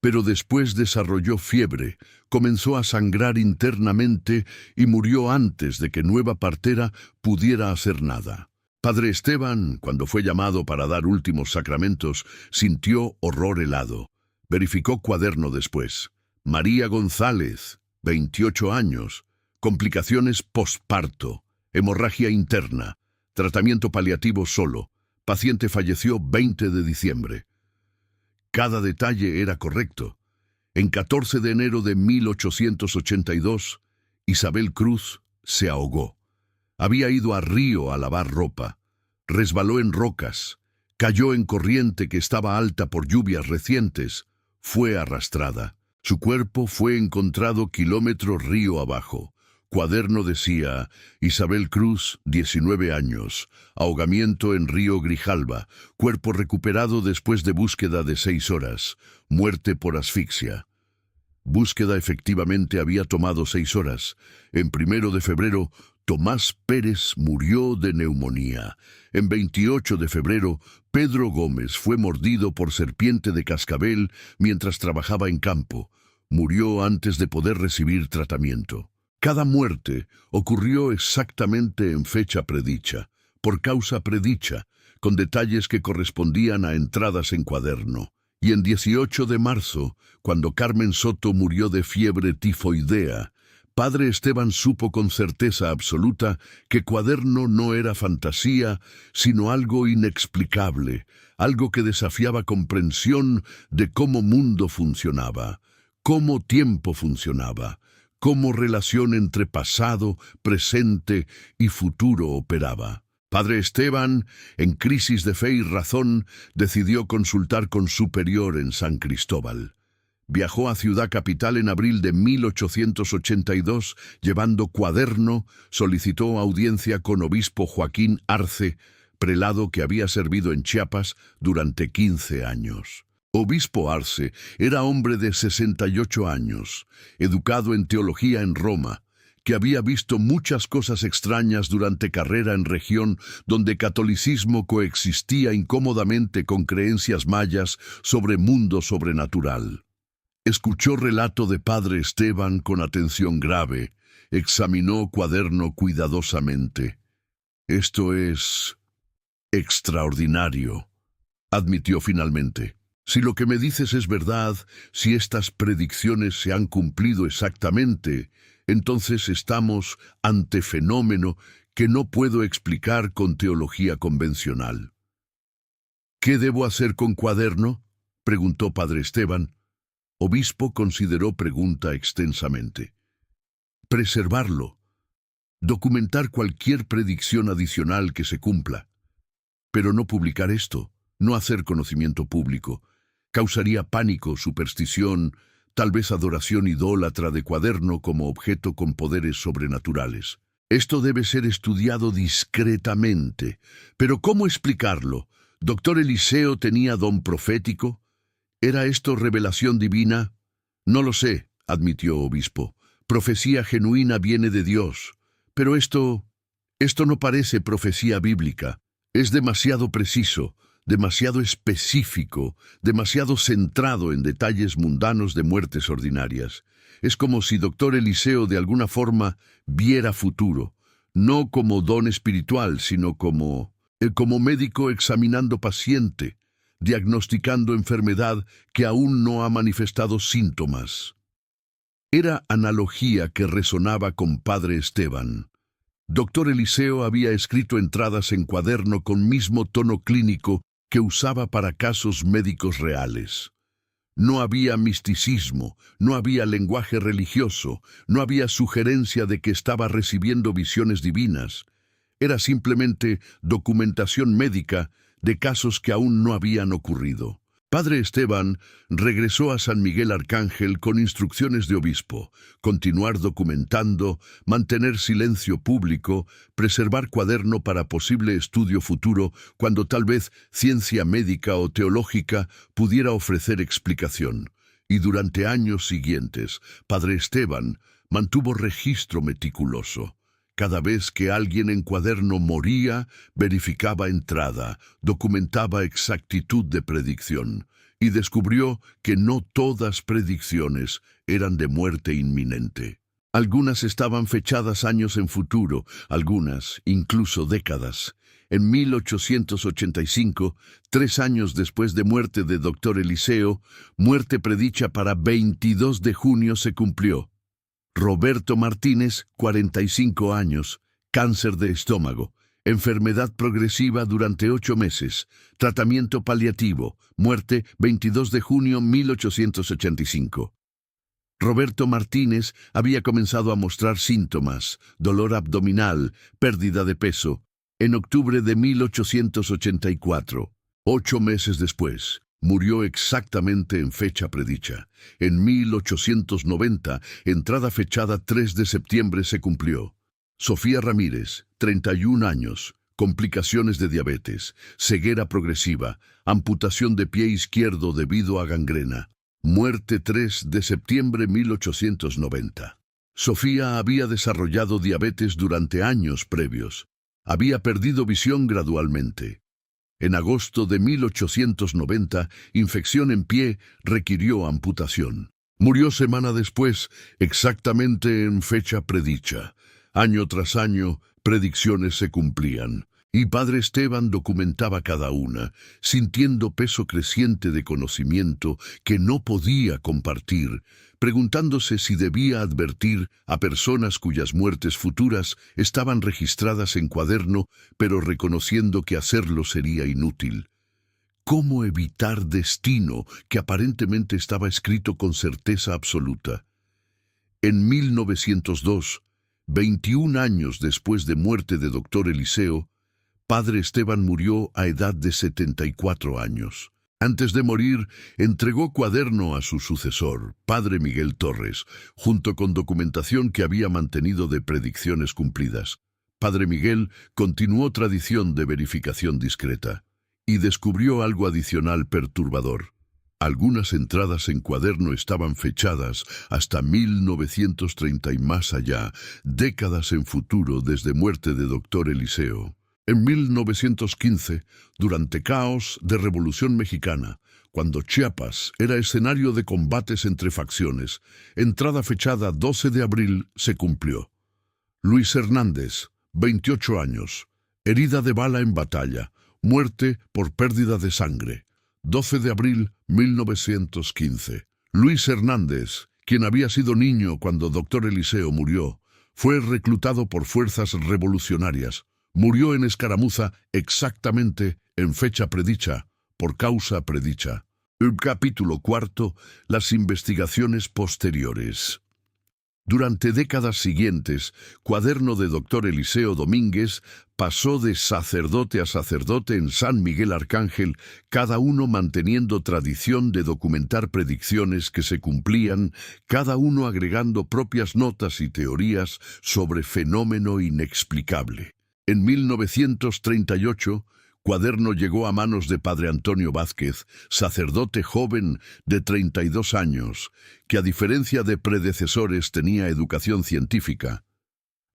Pero después desarrolló fiebre, comenzó a sangrar internamente y murió antes de que nueva partera pudiera hacer nada. Padre Esteban, cuando fue llamado para dar últimos sacramentos, sintió horror helado. Verificó Cuaderno después. María González, 28 años, complicaciones posparto, hemorragia interna, tratamiento paliativo solo. Paciente falleció 20 de diciembre. Cada detalle era correcto. En 14 de enero de 1882, Isabel Cruz se ahogó. Había ido a río a lavar ropa. Resbaló en rocas. Cayó en corriente que estaba alta por lluvias recientes. Fue arrastrada. Su cuerpo fue encontrado kilómetro río abajo. Cuaderno decía, Isabel Cruz, 19 años, ahogamiento en río Grijalba, cuerpo recuperado después de búsqueda de 6 horas, muerte por asfixia. Búsqueda efectivamente había tomado 6 horas. En 1 de febrero, Tomás Pérez murió de neumonía. En 28 de febrero, Pedro Gómez fue mordido por serpiente de cascabel mientras trabajaba en campo. Murió antes de poder recibir tratamiento. Cada muerte ocurrió exactamente en fecha predicha, por causa predicha, con detalles que correspondían a entradas en Cuaderno. Y en 18 de marzo, cuando Carmen Soto murió de fiebre tifoidea, Padre Esteban supo con certeza absoluta que Cuaderno no era fantasía, sino algo inexplicable, algo que desafiaba comprensión de cómo mundo funcionaba, cómo tiempo funcionaba, cómo relación entre pasado, presente y futuro operaba. Padre Esteban, en crisis de fe y razón, decidió consultar con superior en San Cristóbal. Viajó a Ciudad Capital en abril de 1882, llevando Cuaderno, solicitó audiencia con obispo Joaquín Arce, prelado que había servido en Chiapas durante 15 años. Obispo Arce era hombre de 68 años, educado en teología en Roma, que había visto muchas cosas extrañas durante carrera en región donde catolicismo coexistía incómodamente con creencias mayas sobre mundo sobrenatural. Escuchó relato de Padre Esteban con atención grave, examinó cuaderno cuidadosamente. «Esto es extraordinario», admitió finalmente. «Si lo que me dices es verdad, si estas predicciones se han cumplido exactamente, entonces estamos ante fenómeno que no puedo explicar con teología convencional». «¿Qué debo hacer con cuaderno?», preguntó Padre Esteban. Obispo consideró pregunta extensamente. «Preservarlo. Documentar cualquier predicción adicional que se cumpla. Pero no publicar esto, no hacer conocimiento público. Causaría pánico, superstición, tal vez adoración idólatra de cuaderno como objeto con poderes sobrenaturales. Esto debe ser estudiado discretamente. Pero ¿cómo explicarlo? ¿Doctor Eliseo tenía don profético? ¿Era esto revelación divina? No lo sé», admitió Obispo. «Profecía genuina viene de Dios. Pero esto no parece profecía bíblica. Es demasiado preciso, demasiado específico, demasiado centrado en detalles mundanos de muertes ordinarias. Es como si doctor Eliseo de alguna forma viera futuro, no como don espiritual, sino como médico examinando paciente, diagnosticando enfermedad que aún no ha manifestado síntomas». Era analogía que resonaba con Padre Esteban. Doctor Eliseo había escrito entradas en cuaderno con mismo tono clínico que usaba para casos médicos reales. No había misticismo, no había lenguaje religioso, no había sugerencia de que estaba recibiendo visiones divinas. Era simplemente documentación médica de casos que aún no habían ocurrido. Padre Esteban regresó a San Miguel Arcángel con instrucciones de obispo: continuar documentando, mantener silencio público, preservar cuaderno para posible estudio futuro cuando tal vez ciencia médica o teológica pudiera ofrecer explicación. Y durante años siguientes, Padre Esteban mantuvo registro meticuloso. Cada vez que alguien en cuaderno moría, verificaba entrada, documentaba exactitud de predicción, y descubrió que no todas predicciones eran de muerte inminente. Algunas estaban fechadas años en futuro, algunas incluso décadas. En 1885, 3 años después de muerte de doctor Eliseo, muerte predicha para 22 de junio se cumplió. Roberto Martínez, 45 años, cáncer de estómago, enfermedad progresiva durante 8 meses, tratamiento paliativo, muerte 22 de junio 1885. Roberto Martínez había comenzado a mostrar síntomas: dolor abdominal, pérdida de peso, en octubre de 1884. 8 meses después, murió exactamente en fecha predicha. En 1890, entrada fechada 3 de septiembre, se cumplió. Sofía Ramírez, 31 años, complicaciones de diabetes, ceguera progresiva, amputación de pie izquierdo debido a gangrena. Muerte 3 de septiembre 1890. Sofía había desarrollado diabetes durante años previos. Había perdido visión gradualmente. En agosto de 1890, infección en pie requirió amputación. Murió semana después, exactamente en fecha predicha. Año tras año, predicciones se cumplían, y Padre Esteban documentaba cada una, sintiendo peso creciente de conocimiento que no podía compartir, preguntándose si debía advertir a personas cuyas muertes futuras estaban registradas en cuaderno, pero reconociendo que hacerlo sería inútil. ¿Cómo evitar destino que aparentemente estaba escrito con certeza absoluta? En 1902, 21 años después de muerte de doctor Eliseo, Padre Esteban murió a edad de 74 años. Antes de morir, entregó cuaderno a su sucesor, Padre Miguel Torres, junto con documentación que había mantenido de predicciones cumplidas. Padre Miguel continuó tradición de verificación discreta y descubrió algo adicional perturbador. Algunas entradas en cuaderno estaban fechadas hasta 1930 y más allá, décadas en futuro desde muerte de Dr. Eliseo. En 1915, durante caos de Revolución Mexicana, cuando Chiapas era escenario de combates entre facciones, entrada fechada 12 de abril se cumplió. Luis Hernández, 28 años, herida de bala en batalla, muerte por pérdida de sangre. 12 de abril 1915. Luis Hernández, quien había sido niño cuando Dr. Eliseo murió, fue reclutado por fuerzas revolucionarias. Murió en escaramuza exactamente en fecha predicha, por causa predicha. El capítulo 4. Las investigaciones posteriores. Durante décadas siguientes, cuaderno de Dr. Eliseo Domínguez pasó de sacerdote a sacerdote en San Miguel Arcángel, cada uno manteniendo tradición de documentar predicciones que se cumplían, cada uno agregando propias notas y teorías sobre fenómeno inexplicable. En 1938, cuaderno llegó a manos de Padre Antonio Vázquez, sacerdote joven de 32 años, que a diferencia de predecesores tenía educación científica.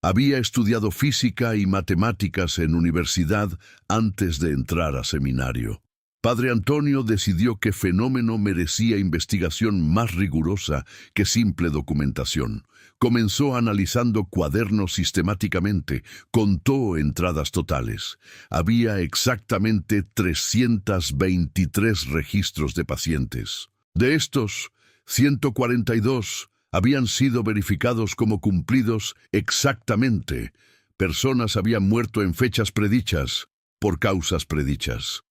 Había estudiado física y matemáticas en universidad antes de entrar a seminario. Padre Antonio decidió que fenómeno merecía investigación más rigurosa que simple documentación. Comenzó analizando cuadernos sistemáticamente, contó entradas totales. Había exactamente 323 registros de pacientes. De estos, 142 habían sido verificados como cumplidos exactamente. Personas habían muerto en fechas predichas, por causas predichas.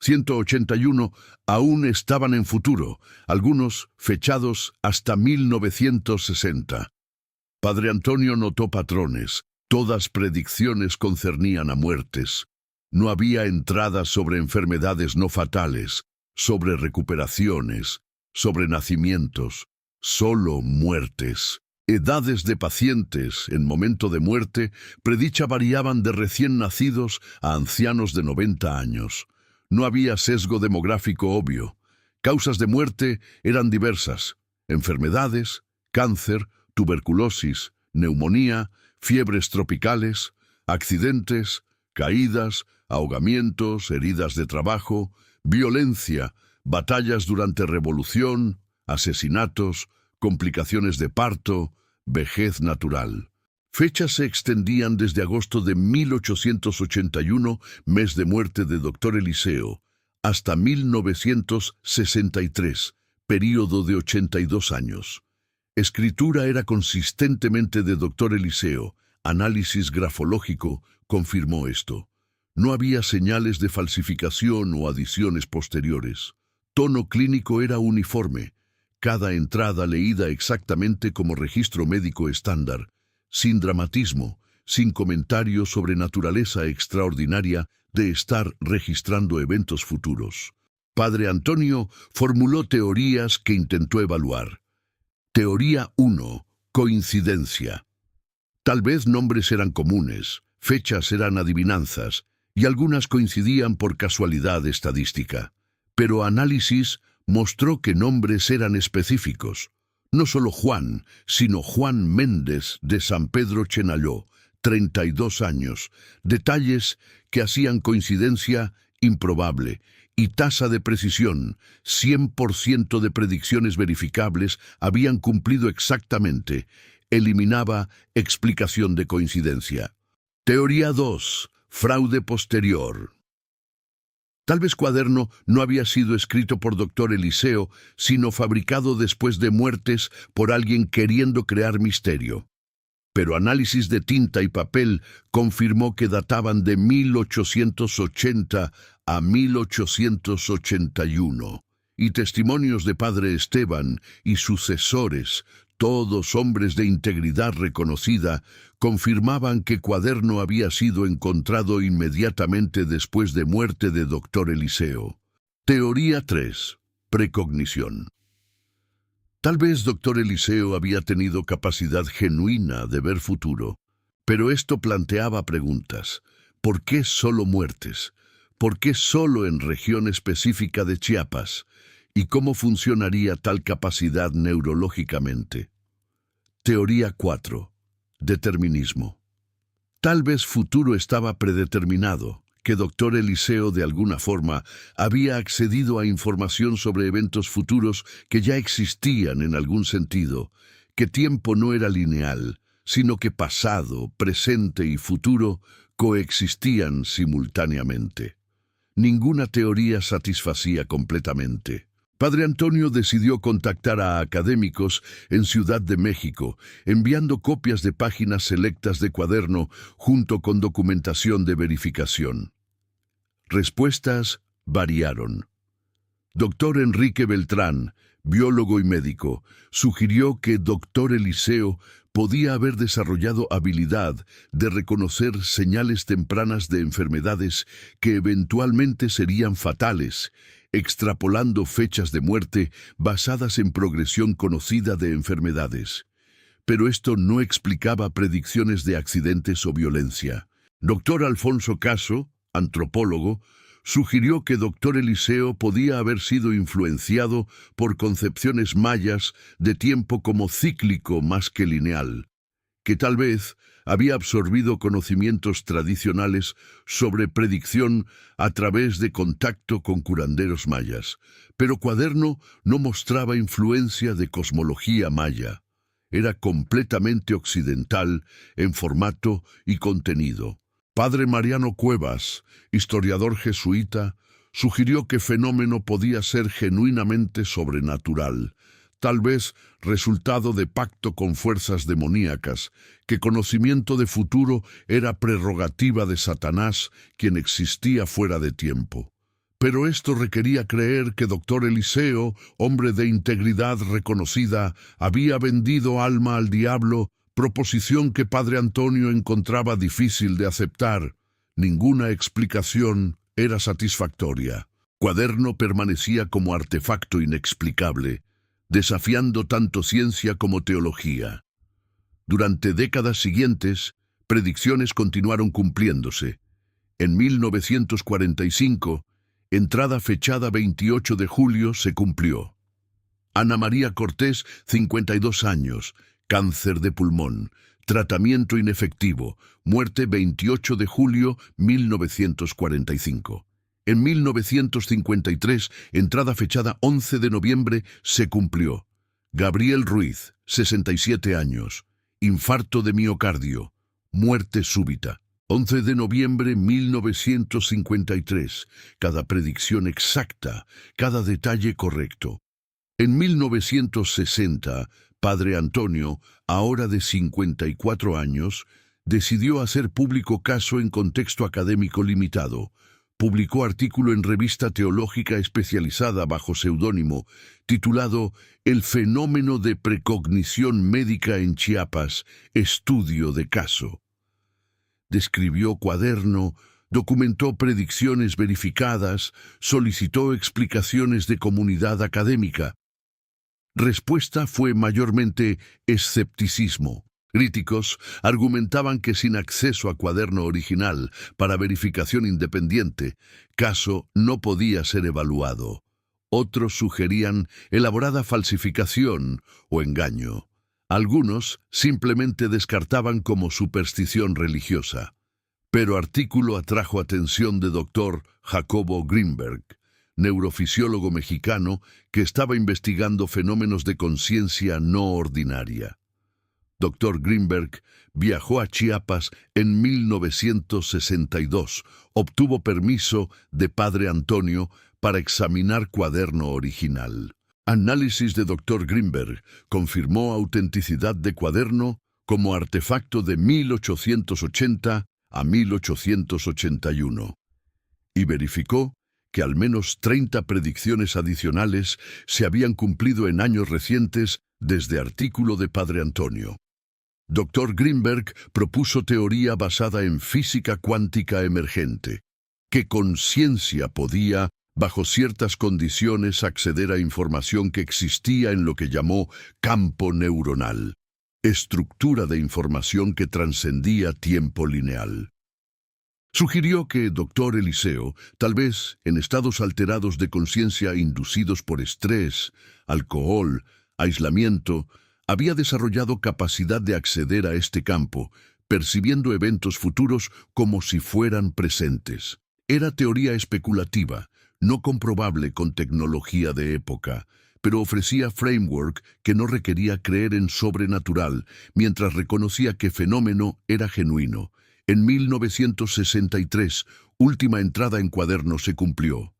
181 aún estaban en futuro, algunos fechados hasta 1960. Padre Antonio notó patrones. Todas predicciones concernían a muertes. No había entradas sobre enfermedades no fatales, sobre recuperaciones, sobre nacimientos, solo muertes. Edades de pacientes en momento de muerte predicha variaban de recién nacidos a ancianos de 90 años. No había sesgo demográfico obvio. Causas de muerte eran diversas: enfermedades, cáncer, tuberculosis, neumonía, fiebres tropicales, accidentes, caídas, ahogamientos, heridas de trabajo, violencia, batallas durante revolución, asesinatos, complicaciones de parto, vejez natural. Fechas se extendían desde agosto de 1881, mes de muerte de Dr. Eliseo, hasta 1963, período de 82 años. Escritura era consistentemente de Dr. Eliseo. Análisis grafológico confirmó esto. No había señales de falsificación o adiciones posteriores. Tono clínico era uniforme. Cada entrada leída exactamente como registro médico estándar, sin dramatismo, sin comentarios sobre naturaleza extraordinaria de estar registrando eventos futuros. Padre Antonio formuló teorías que intentó evaluar. Teoría 1. Coincidencia. Tal vez nombres eran comunes, fechas eran adivinanzas, y algunas coincidían por casualidad estadística. Pero análisis mostró que nombres eran específicos. No solo Juan, sino Juan Méndez de San Pedro Chenaló, 32 años, detalles que hacían coincidencia improbable y tasa de precisión, 100% de predicciones verificables habían cumplido exactamente, eliminaba explicación de coincidencia. Teoría 2. Fraude posterior. Tal vez cuaderno no había sido escrito por Dr. Eliseo, sino fabricado después de muertes por alguien queriendo crear misterio. Pero análisis de tinta y papel confirmó que databan de 1880 a 1881, y testimonios de Padre Esteban y sucesores, todos hombres de integridad reconocida, confirmaban que cuaderno había sido encontrado inmediatamente después de muerte de Dr. Eliseo. Teoría 3. Precognición. Tal vez Dr. Eliseo había tenido capacidad genuina de ver futuro, pero esto planteaba preguntas. ¿Por qué solo muertes? ¿Por qué solo en región específica de Chiapas? y cómo funcionaría tal capacidad neurológicamente. Teoría 4. Determinismo. Tal vez futuro estaba predeterminado, que Dr. Eliseo de alguna forma había accedido a información sobre eventos futuros que ya existían en algún sentido, que tiempo no era lineal, sino que pasado, presente y futuro coexistían simultáneamente. Ninguna teoría satisfacía completamente. Padre Antonio decidió contactar a académicos en Ciudad de México, enviando copias de páginas selectas de cuaderno junto con documentación de verificación. Respuestas variaron. Dr. Enrique Beltrán, biólogo y médico, sugirió que Dr. Eliseo podía haber desarrollado habilidad de reconocer señales tempranas de enfermedades que eventualmente serían fatales, extrapolando fechas de muerte basadas en progresión conocida de enfermedades. Pero esto no explicaba predicciones de accidentes o violencia. Dr. Alfonso Caso, antropólogo, sugirió que Dr. Eliseo podía haber sido influenciado por concepciones mayas de tiempo como cíclico más que lineal, que tal vez había absorbido conocimientos tradicionales sobre predicción a través de contacto con curanderos mayas, pero Cuaderno no mostraba influencia de cosmología maya. Era completamente occidental en formato y contenido. Padre Mariano Cuevas, historiador jesuita, sugirió que fenómeno podía ser genuinamente sobrenatural, tal vez resultado de pacto con fuerzas demoníacas, que conocimiento de futuro era prerrogativa de Satanás, quien existía fuera de tiempo. Pero esto requería creer que Dr. Eliseo, hombre de integridad reconocida, había vendido alma al diablo, proposición que Padre Antonio encontraba difícil de aceptar. Ninguna explicación era satisfactoria. Cuaderno permanecía como artefacto inexplicable, desafiando tanto ciencia como teología. Durante décadas siguientes, predicciones continuaron cumpliéndose. En 1945, entrada fechada 28 de julio, se cumplió. Ana María Cortés, 52 años, cáncer de pulmón, tratamiento inefectivo, muerte 28 de julio 1945. En 1953, entrada fechada 11 de noviembre, se cumplió. Gabriel Ruiz, 67 años, infarto de miocardio, muerte súbita. 11 de noviembre 1953, cada predicción exacta, cada detalle correcto. En 1960, Padre Antonio, ahora de 54 años, decidió hacer público caso en contexto académico limitado. Publicó artículo en revista teológica especializada bajo seudónimo, titulado El fenómeno de precognición médica en Chiapas, estudio de caso. Describió Cuaderno, documentó predicciones verificadas, solicitó explicaciones de comunidad académica. Respuesta fue mayormente escepticismo. Críticos argumentaban que sin acceso a Cuaderno original para verificación independiente, caso no podía ser evaluado. Otros sugerían elaborada falsificación o engaño. Algunos simplemente descartaban como superstición religiosa. Pero artículo atrajo atención de Dr. Jacobo Greenberg, neurofisiólogo mexicano que estaba investigando fenómenos de conciencia no ordinaria. Dr. Greenberg viajó a Chiapas en 1962, obtuvo permiso de Padre Antonio para examinar Cuaderno original. Análisis de Dr. Greenberg confirmó autenticidad de Cuaderno como artefacto de 1880 a 1881 y verificó que al menos 30 predicciones adicionales se habían cumplido en años recientes desde artículo de Padre Antonio. Dr. Greenberg propuso teoría basada en física cuántica emergente, que conciencia podía, bajo ciertas condiciones, acceder a información que existía en lo que llamó campo neuronal, estructura de información que trascendía tiempo lineal. Sugirió que Dr. Eliseo, tal vez en estados alterados de conciencia inducidos por estrés, alcohol, aislamiento, había desarrollado capacidad de acceder a este campo, percibiendo eventos futuros como si fueran presentes. Era teoría especulativa, no comprobable con tecnología de época, pero ofrecía framework que no requería creer en sobrenatural, mientras reconocía que fenómeno era genuino. En 1963, última entrada en cuaderno se cumplió.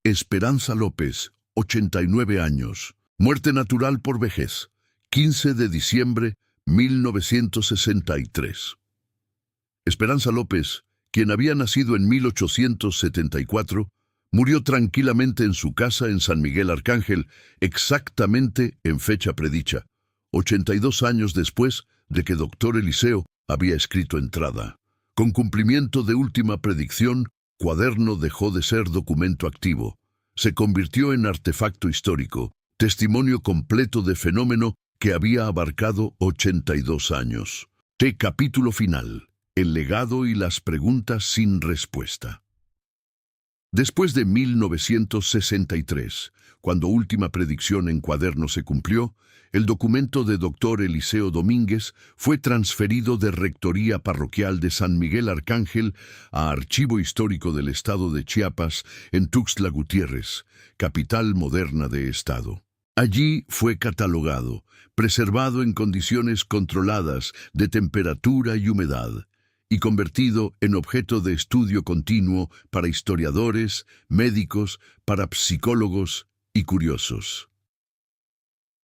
Esperanza López, 89 años. Muerte natural por vejez. 15 de diciembre, 1963. Esperanza López, quien había nacido en 1874, murió tranquilamente en su casa en San Miguel Arcángel, exactamente en fecha predicha, 82 años después de que Dr. Eliseo había escrito entrada. Con cumplimiento de última predicción, cuaderno dejó de ser documento activo. Se convirtió en artefacto histórico, testimonio completo de fenómeno que había abarcado 82 años. Capítulo final. El legado y las preguntas sin respuesta. Después de 1963, cuando última predicción en cuaderno se cumplió, el documento de Dr. Eliseo Domínguez fue transferido de Rectoría Parroquial de San Miguel Arcángel a Archivo Histórico del Estado de Chiapas en Tuxtla Gutiérrez, capital moderna de Estado. Allí fue catalogado, preservado en condiciones controladas de temperatura y humedad, y convertido en objeto de estudio continuo para historiadores, médicos, parapsicólogos y curiosos.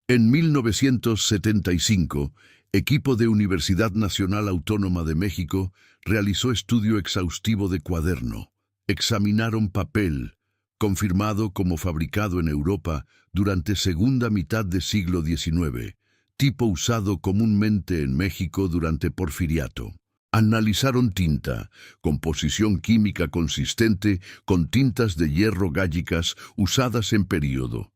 En 1975, equipo de Universidad Nacional Autónoma de México realizó estudio exhaustivo de cuaderno. Examinaron papel, confirmado como fabricado en Europa durante segunda mitad del siglo XIX, tipo usado comúnmente en México durante Porfiriato. Analizaron tinta, composición química consistente con tintas de hierro gálicas usadas en período.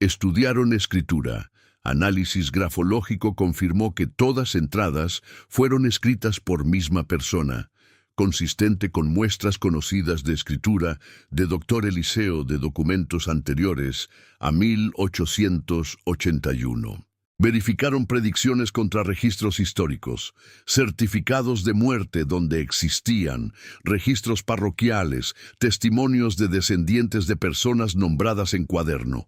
Estudiaron escritura. Análisis grafológico confirmó que todas entradas fueron escritas por misma persona, consistente con muestras conocidas de escritura de Dr. Eliseo de documentos anteriores a 1881. Verificaron predicciones contra registros históricos, certificados de muerte donde existían, registros parroquiales, testimonios de descendientes de personas nombradas en cuaderno.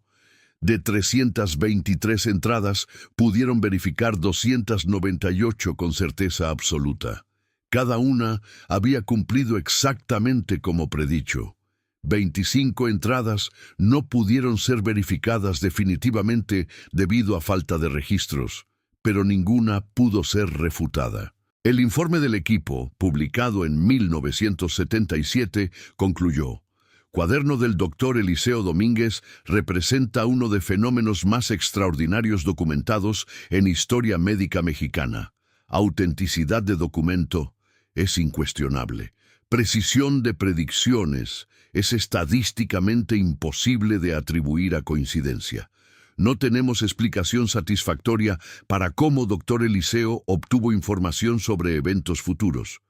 De 323 entradas, pudieron verificar 298 con certeza absoluta. Cada una había cumplido exactamente como predicho. 25 entradas no pudieron ser verificadas definitivamente debido a falta de registros, pero ninguna pudo ser refutada. El informe del equipo, publicado en 1977, concluyó: Cuaderno del Dr. Eliseo Domínguez representa uno de fenómenos más extraordinarios documentados en historia médica mexicana. Autenticidad de documento es incuestionable. Precisión de predicciones es estadísticamente imposible de atribuir a coincidencia. No tenemos explicación satisfactoria para cómo Dr. Eliseo obtuvo información sobre eventos futuros.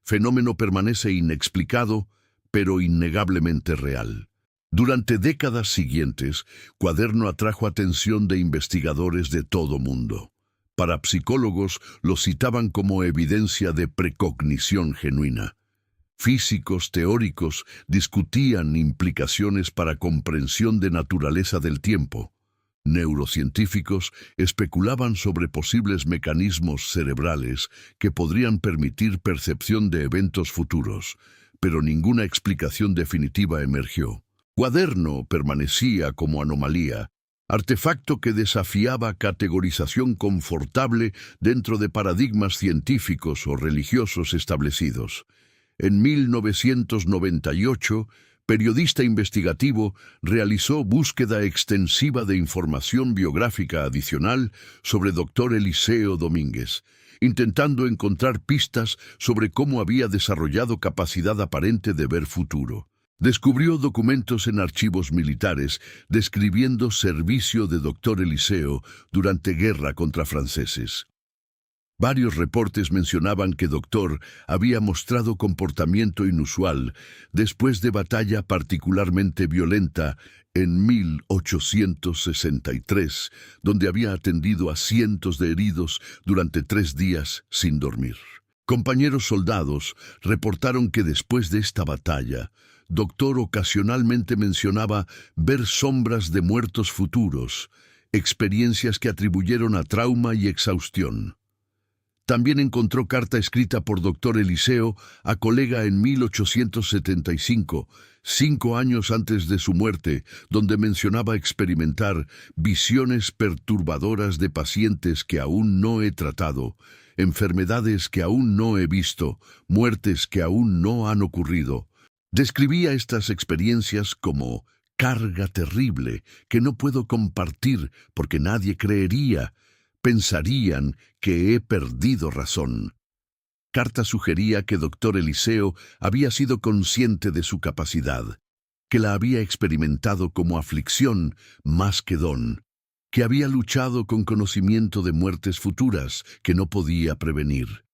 Fenómeno permanece inexplicado, pero innegablemente real. Durante décadas siguientes, Cuaderno atrajo atención de investigadores de todo mundo. Parapsicólogos lo citaban como evidencia de precognición genuina. Físicos teóricos discutían implicaciones para comprensión de naturaleza del tiempo. Neurocientíficos especulaban sobre posibles mecanismos cerebrales que podrían permitir percepción de eventos futuros, pero ninguna explicación definitiva emergió. Cuaderno permanecía como anomalía, artefacto que desafiaba categorización confortable dentro de paradigmas científicos o religiosos establecidos. En 1998, periodista investigativo realizó búsqueda extensiva de información biográfica adicional sobre Dr. Eliseo Domínguez, intentando encontrar pistas sobre cómo había desarrollado capacidad aparente de ver futuro. Descubrió documentos en archivos militares describiendo servicio de Dr. Eliseo durante guerra contra franceses. Varios reportes mencionaban que Doctor había mostrado comportamiento inusual después de batalla particularmente violenta en 1863, donde había atendido a cientos de heridos durante 3 días sin dormir. Compañeros soldados reportaron que después de esta batalla, Doctor ocasionalmente mencionaba ver sombras de muertos futuros, experiencias que atribuyeron a trauma y exhaustión. También encontró carta escrita por Doctor Eliseo a colega en 1875, 5 años antes de su muerte, donde mencionaba experimentar visiones perturbadoras de pacientes que aún no he tratado, enfermedades que aún no he visto, muertes que aún no han ocurrido. Describía estas experiencias como carga terrible que no puedo compartir porque nadie creería. Pensarían que he perdido razón. Carta sugería que Doctor Eliseo había sido consciente de su capacidad, que la había experimentado como aflicción más que don, que había luchado con conocimiento de muertes futuras que no podía prevenir.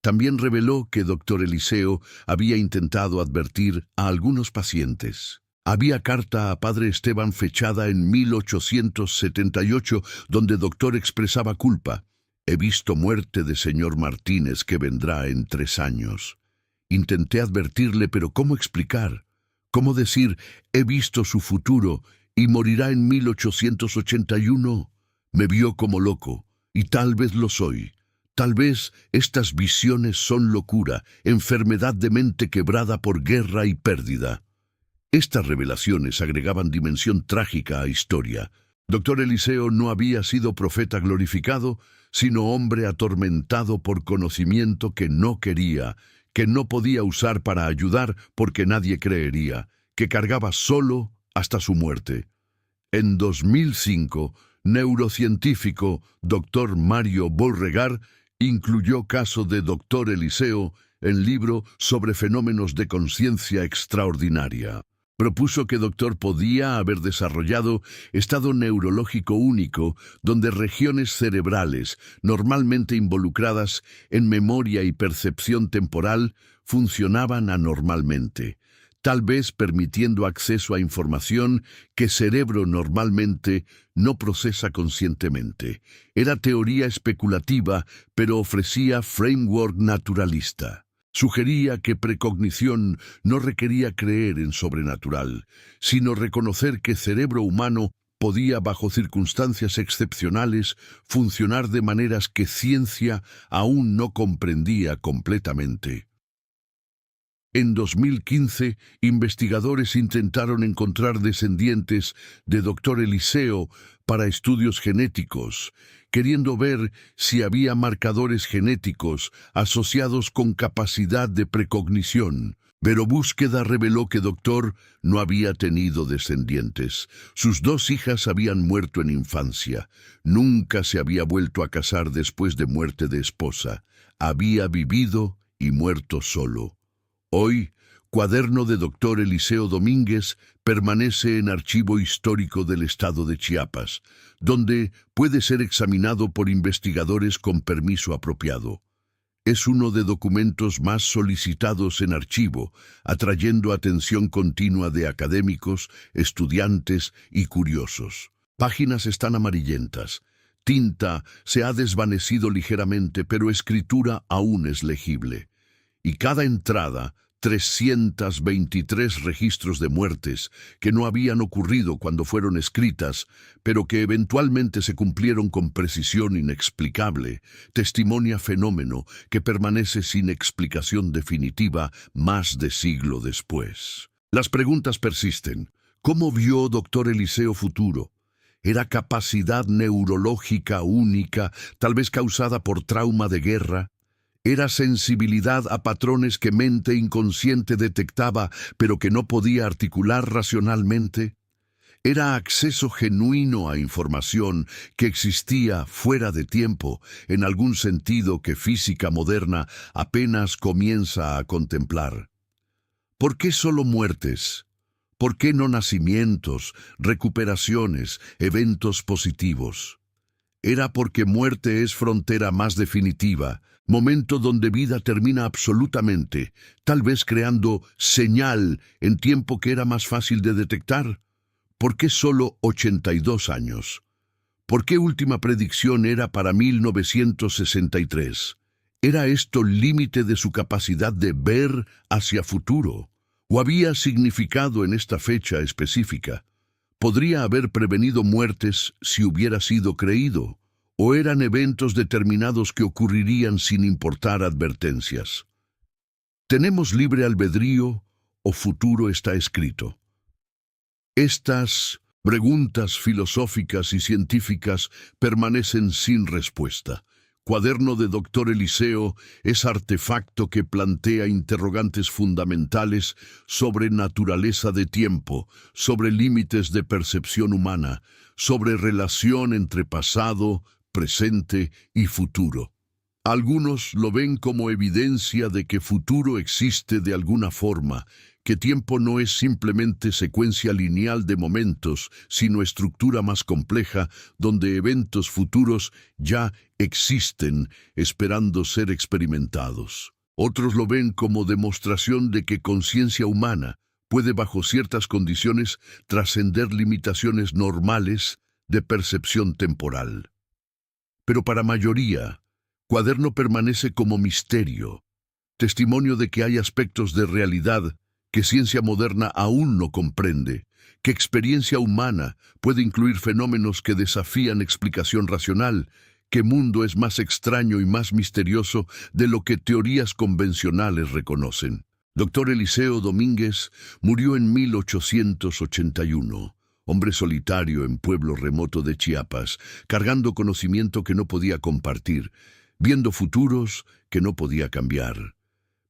También reveló que Doctor Eliseo había intentado advertir a algunos pacientes. Había carta a Padre Esteban fechada en 1878, donde Doctor expresaba culpa. He visto muerte de señor Martínez que vendrá en 3 años. Intenté advertirle, pero ¿cómo explicar? ¿Cómo decir, he visto su futuro y morirá en 1881? Me vio como loco, y tal vez lo soy. Tal vez estas visiones son locura, enfermedad de mente quebrada por guerra y pérdida. Estas revelaciones agregaban dimensión trágica a historia. Doctor Eliseo no había sido profeta glorificado, sino hombre atormentado por conocimiento que no quería, que no podía usar para ayudar porque nadie creería, que cargaba solo hasta su muerte. En 2005, neurocientífico Dr. Mario Beauregard incluyó caso de Doctor Eliseo en libro sobre fenómenos de conciencia extraordinaria. Propuso que Doctor podía haber desarrollado estado neurológico único donde regiones cerebrales, normalmente involucradas en memoria y percepción temporal, funcionaban anormalmente, tal vez permitiendo acceso a información que cerebro normalmente no procesa conscientemente. Era teoría especulativa, pero ofrecía framework naturalista. Sugería que precognición no requería creer en sobrenatural, sino reconocer que cerebro humano podía, bajo circunstancias excepcionales, funcionar de maneras que ciencia aún no comprendía completamente. En 2015, investigadores intentaron encontrar descendientes de Doctor Eliseo para estudios genéticos, queriendo ver si había marcadores genéticos asociados con capacidad de precognición. Pero búsqueda reveló que Doctor no había tenido descendientes. Sus 2 hijas habían muerto en infancia. Nunca se había vuelto a casar después de muerte de esposa. Había vivido y muerto solo. Hoy, Cuaderno de Doctor Eliseo Domínguez permanece en Archivo Histórico del Estado de Chiapas, donde puede ser examinado por investigadores con permiso apropiado. Es uno de documentos más solicitados en archivo, atrayendo atención continua de académicos, estudiantes y curiosos. Páginas están amarillentas. Tinta se ha desvanecido ligeramente, pero escritura aún es legible. Y cada entrada, 323 registros de muertes que no habían ocurrido cuando fueron escritas, pero que eventualmente se cumplieron con precisión inexplicable, testimonia fenómeno que permanece sin explicación definitiva más de siglo después. Las preguntas persisten. ¿Cómo vio Doctor Eliseo futuro? ¿Era capacidad neurológica única, tal vez causada por trauma de guerra? ¿Era sensibilidad a patrones que mente inconsciente detectaba, pero que no podía articular racionalmente? ¿Era acceso genuino a información que existía fuera de tiempo, en algún sentido que física moderna apenas comienza a contemplar? ¿Por qué solo muertes? ¿Por qué no nacimientos, recuperaciones, eventos positivos? era porque muerte es frontera más definitiva, momento donde vida termina absolutamente, tal vez creando señal en tiempo que era más fácil de detectar. ¿Por qué solo 82 años? ¿Por qué última predicción era para 1963? ¿Era esto límite de su capacidad de ver hacia futuro? ¿O había significado en esta fecha específica? ¿Podría haber prevenido muertes si hubiera sido creído? ¿O eran eventos determinados que ocurrirían sin importar advertencias? ¿Tenemos libre albedrío o futuro está escrito? Estas preguntas filosóficas y científicas permanecen sin respuesta. Cuaderno de Dr. Eliseo es artefacto que plantea interrogantes fundamentales sobre naturaleza de tiempo, sobre límites de percepción humana, sobre relación entre pasado, presente y futuro. Algunos lo ven como evidencia de que futuro existe de alguna forma, que tiempo no es simplemente secuencia lineal de momentos, sino estructura más compleja, donde eventos futuros ya existen, esperando ser experimentados. Otros lo ven como demostración de que conciencia humana puede, bajo ciertas condiciones, trascender limitaciones normales de percepción temporal. Pero para mayoría, Cuaderno permanece como misterio, testimonio de que hay aspectos de realidad que ciencia moderna aún no comprende, que experiencia humana puede incluir fenómenos que desafían explicación racional, que mundo es más extraño y más misterioso de lo que teorías convencionales reconocen. Dr. Eliseo Domínguez murió en 1881, hombre solitario en pueblo remoto de Chiapas, cargando conocimiento que no podía compartir, viendo futuros que no podía cambiar.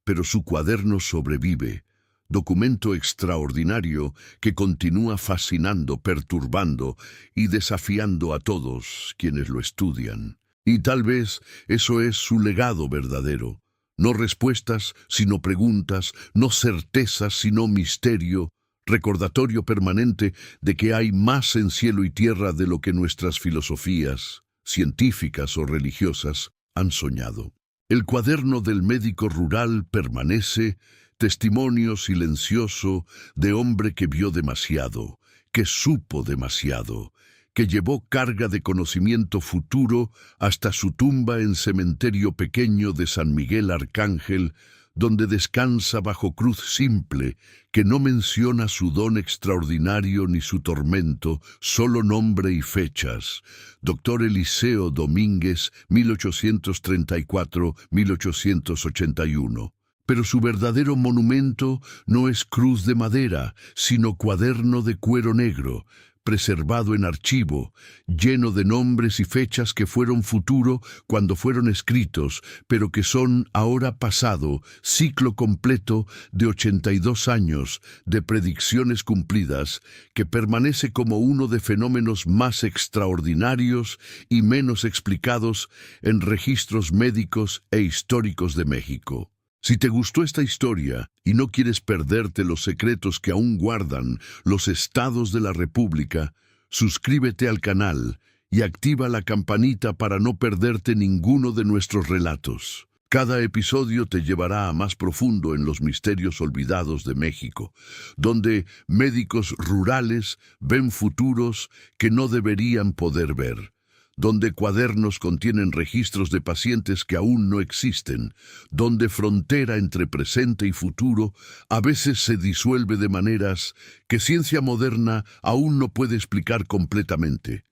Pero su cuaderno sobrevive, documento extraordinario que continúa fascinando, perturbando y desafiando a todos quienes lo estudian. Y tal vez eso es su legado verdadero. No respuestas, sino preguntas, no certezas, sino misterio, recordatorio permanente de que hay más en cielo y tierra de lo que nuestras filosofías, científicas o religiosas, han soñado. El cuaderno del médico rural permanece, testimonio silencioso de hombre que vio demasiado, que supo demasiado, que llevó carga de conocimiento futuro hasta su tumba en cementerio pequeño de San Miguel Arcángel, donde descansa bajo cruz simple, que no menciona su don extraordinario ni su tormento, solo nombre y fechas. Dr. Eliseo Domínguez, 1834-1881. Pero su verdadero monumento no es cruz de madera, sino cuaderno de cuero negro, preservado en archivo, lleno de nombres y fechas que fueron futuro cuando fueron escritos, pero que son ahora pasado, ciclo completo de 82 años de predicciones cumplidas, que permanece como uno de fenómenos más extraordinarios y menos explicados en registros médicos e históricos de México. Si te gustó esta historia y no quieres perderte los secretos que aún guardan los estados de la República, suscríbete al canal y activa la campanita para no perderte ninguno de nuestros relatos. Cada episodio te llevará a más profundo en los misterios olvidados de México, donde médicos rurales ven futuros que no deberían poder ver, donde cuadernos contienen registros de pacientes que aún no existen, donde frontera entre presente y futuro a veces se disuelve de maneras que ciencia moderna aún no puede explicar completamente,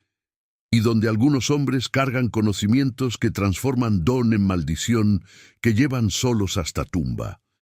y donde algunos hombres cargan conocimientos que transforman don en maldición, que llevan solos hasta tumba.